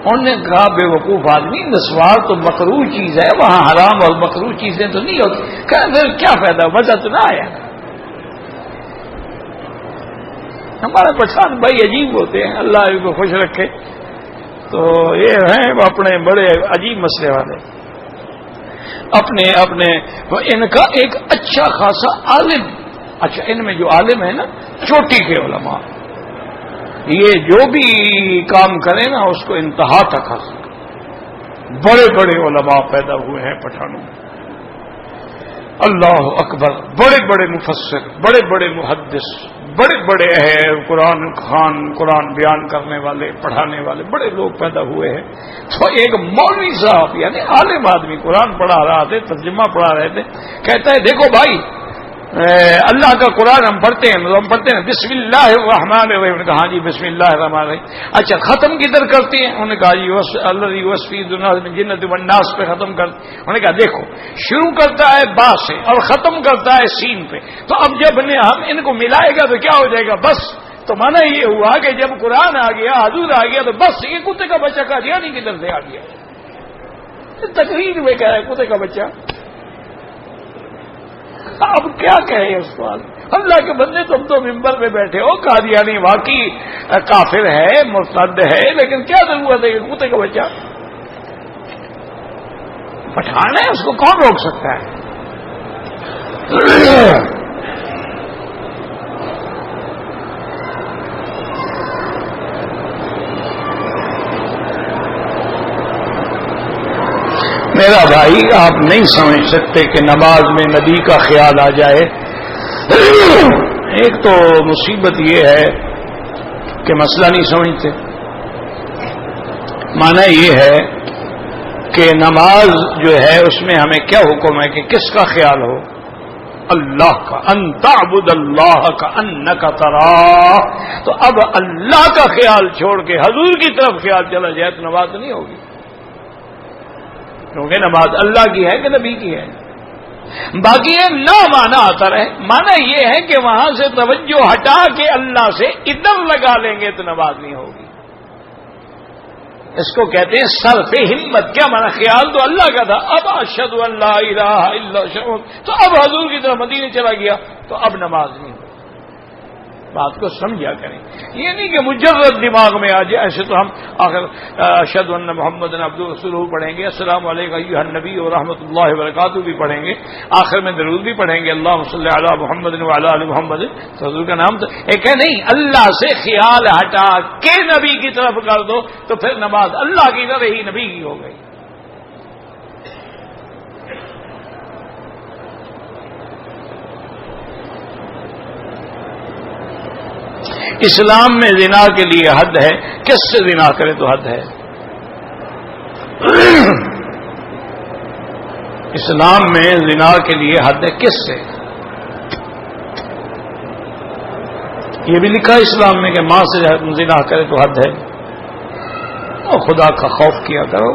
انہوں نے کہا بے وقوف آدمی, نسوار تو مکروہ چیز ہے, وہاں حرام اور مکروہ چیزیں تو نہیں ہوتی. کہا پھر کیا فائدہ, مزہ تو نہ آیا. ہمارے پٹھان بھائی عجیب ہوتے ہیں, اللہ ان کو خوش رکھے. تو یہ ہیں اپنے بڑے عجیب مسئلے والے, اپنے ان کا ایک اچھا خاصا عالم. اچھا, ان میں جو عالم ہے نا چوٹی کے علماء, یہ جو بھی کام کرے نا اس کو انتہا تک حاصل. بڑے بڑے علماء پیدا ہوئے ہیں پٹھانوں میں, اللہ اکبر. بڑے بڑے مفسر, بڑے بڑے محدث, بڑے بڑے قرآن خان, قرآن بیان کرنے والے, پڑھانے والے بڑے لوگ پیدا ہوئے ہیں. تو ایک مولوی صاحب یعنی عالم آدمی قرآن پڑھا رہا تھے, ترجمہ پڑھا رہے تھے, کہتا ہے دیکھو بھائی اللہ کا قرآن ہم پڑھتے ہیں بسم اللہ الرحمن الرحیم. کہا ہاں جی بسم اللہ الرحمن الرحیم. اچھا ختم کدھر کرتے ہیں؟ انہوں نے کہا جی اللہ وصفی جنت والناس پہ ختم کرتے. انہوں نے کہا دیکھو شروع کرتا ہے با سے اور ختم کرتا ہے سین پہ, تو اب جب ہم ان کو ملائے گا تو کیا ہو جائے گا؟ بس. تو مانا یہ ہوا کہ جب قرآن آ گیا, حضور آ گیا, تو بس یہ کتے کا بچہ کا دیا نہیں کدھر سے آ گیا. تقریر میں کہہ رہا ہے کتے کا بچہ. اب کیا کہے اس بات. اللہ کے بندے تم تو ممبر پہ بیٹھے ہو, قادیانی واقعی کافر ہے, مرتد ہے, لیکن کیا ضرورت ہے کہ کتے کا بچہ پٹھان ہے, اس کو کون روک سکتا ہے؟ میرا بھائی آپ نہیں سمجھ سکتے کہ نماز میں نبی کا خیال آ جائے. ایک تو مصیبت یہ ہے کہ مسئلہ نہیں سمجھتے. معنی یہ ہے کہ نماز جو ہے اس میں ہمیں کیا حکم ہے کہ کس کا خیال ہو؟ اللہ کا. ان تعبد اللہ کا انک تراہ. تو اب اللہ کا خیال چھوڑ کے حضور کی طرف خیال چلا جائے تو نماز نہیں ہوگی, کیونکہ نماز اللہ کی ہے کہ نبی کی ہے. باقی یہ نہ مانا آتا رہے. مانا یہ ہے کہ وہاں سے توجہ ہٹا کے اللہ سے ادھر لگا لیں گے تو نماز نہیں ہوگی. اس کو کہتے ہیں صرف ہمت. کیا مانا؟ خیال تو اللہ کا تھا, اب اشہد ان لا الہ الا اللہ, تو اب حضور کی طرف مدینے چلا گیا تو اب نماز نہیں ہوگی. بات کو سمجھا کریں. یہ نہیں کہ مجرد دماغ میں آ جائے. ایسے تو ہم آخر اشہد ان محمد عبدہ ورسولہ پڑھیں گے, السلام علیکم ایھا النبی ورحمۃ اللہ وبرکاتہ بھی پڑھیں گے, آخر میں درود بھی پڑھیں گے اللہم صلی علی محمد وعلی آل محمد. تو حضور کا نام تو ایک ہے نہیں. اللہ سے خیال ہٹا کے نبی کی طرف کر دو تو پھر نماز اللہ کی نہ رہی, نبی کی ہو گئی. اسلام میں زنا کے لیے حد ہے. کس سے زنا کرے تو حد ہے. اسلام میں زنا کے لیے حد ہے. کس سے؟ یہ بھی لکھا اسلام میں کہ ماں سے زنا کرے تو حد ہے. اور خدا کا خوف کیا کرو.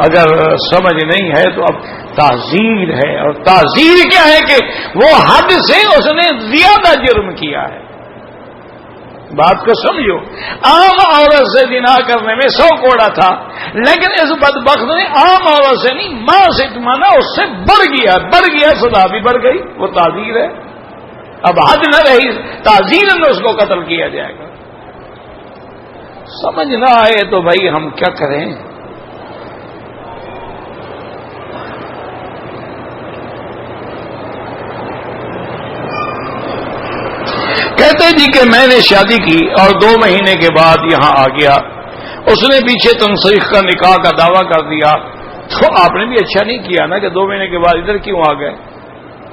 اگر سمجھ نہیں ہے تو اب تعزیر ہے, اور تعزیر کیا ہے کہ وہ حد سے اس نے زیادہ جرم کیا ہے. بات کو سمجھو. عام عورت سے زنا کرنے میں 100 کوڑا تھا, لیکن اس بدبخت نے عام عورت سے نہیں, ماں سے مانا اس سے بڑھ گیا, سزا بھی بڑھ گئی. وہ تعزیر ہے. اب حد نہ رہی, تعزیر میں اس کو قتل کیا جائے گا. سمجھ نہ آئے تو بھائی ہم کیا کریں. کہتے جی کہ میں نے شادی کی اور 2 مہینے کے بعد یہاں آ گیا. اس نے پیچھے تنسیخ کا نکاح کا دعویٰ کر دیا. تو آپ نے بھی اچھا نہیں کیا نا کہ 2 مہینے کے بعد ادھر کیوں آ گئے؟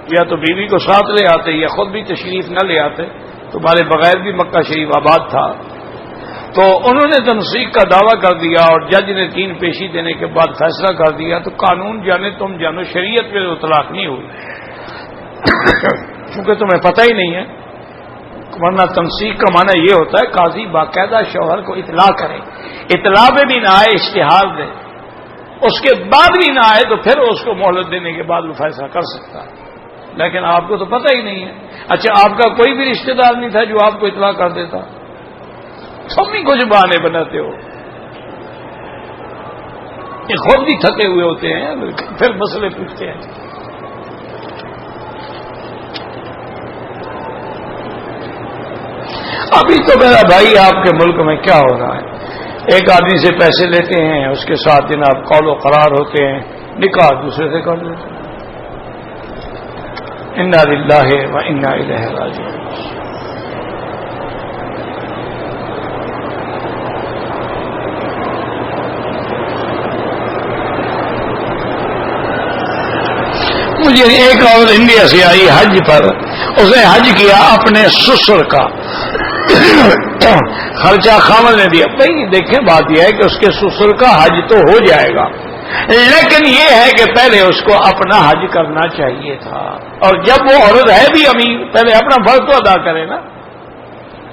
یا تو بیوی کو ساتھ لے آتے یا خود بھی تشریف نہ لے آتے، تمہارے بغیر بھی مکہ شریف آباد تھا۔ تو انہوں نے تنسیق کا دعویٰ کر دیا اور جج نے 3 پیشی دینے کے بعد فیصلہ کر دیا، تو قانون جانے تم جانو، شریعت میں تو طلاق نہیں ہوئی کیونکہ تمہیں پتہ ہی نہیں ہے۔ ورنہ تنسیق کا معنی یہ ہوتا ہے قاضی باقاعدہ شوہر کو اطلاع کرے، اطلاع میں بھی نہ آئے اشتہار دے، اس کے بعد بھی نہ آئے تو پھر اس کو مہلت دینے کے بعد وہ فیصلہ کر سکتا ہے، لیکن آپ کو تو پتہ ہی نہیں ہے۔ اچھا آپ کا کوئی بھی رشتہ دار نہیں تھا جو آپ کو اطلاع کر دیتا؟ تم بھی کچھ بہانے بناتے ہو، یہ خود بھی تھکے ہوئے ہوتے ہیں پھر مسئلے پوچھتے ہیں۔ ابھی تو میرا بھائی آپ کے ملک میں کیا ہو رہا ہے، ایک آدمی سے پیسے لیتے ہیں، اس کے ساتھ جناب قول و قرار ہوتے ہیں، نکاح دوسرے سے کر لیتے ہیں۔ انا للہ و انا الیہ راجعون۔ مجھے ایک اور انڈیا سے آئی حج پر، اس نے حج کیا اپنے سسر کا خرچہ خاوند نے دیا۔ بھائی دیکھیں بات یہ ہے کہ اس کے سسر کا حج تو ہو جائے گا، لیکن یہ ہے کہ پہلے اس کو اپنا حج کرنا چاہیے تھا، اور جب وہ عورت ہے بھی امیر پہلے اپنا فرض تو ادا کرے نا۔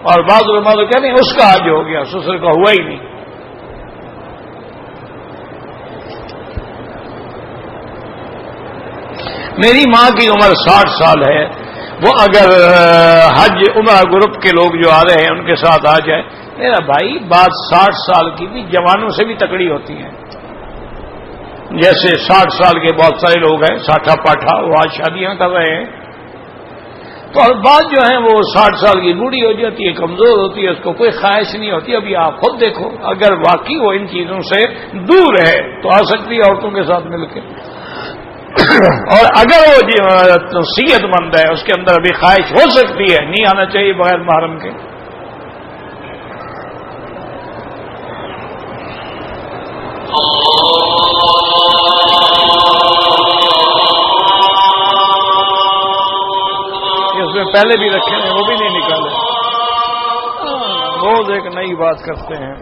اور بعض علماء تو کہتے ہیں اس کا حج ہو گیا، سسر کا ہوا ہی نہیں۔ میری ماں کی عمر 60 سال ہے، وہ اگر حج عمرہ گروپ کے لوگ جو آ رہے ہیں ان کے ساتھ آ جائے، میرا بھائی بات 60 سال کی بھی جوانوں سے بھی تکڑی ہوتی ہیں۔ جیسے 60 سال کے بہت سارے لوگ ہیں ساٹھا پاٹھا، وہ آج شادیاں کر رہے ہیں، تو بعض جو ہیں وہ 60 سال کی بوڑھی ہو جاتی ہے، کمزور ہوتی ہے، اس کو کوئی خواہش نہیں ہوتی۔ ابھی آپ خود دیکھو، اگر واقعی وہ ان چیزوں سے دور ہے تو آ سکتی ہے عورتوں کے ساتھ مل کے، اور اگر وہ صحت مند ہے، اس کے اندر ابھی خواہش ہو سکتی ہے، نہیں آنا چاہیے بغیر محرم کے۔ اس میں پہلے بھی رکھے ہیں، وہ بھی نہیں نکالے، روز ایک نئی بات کرتے ہیں۔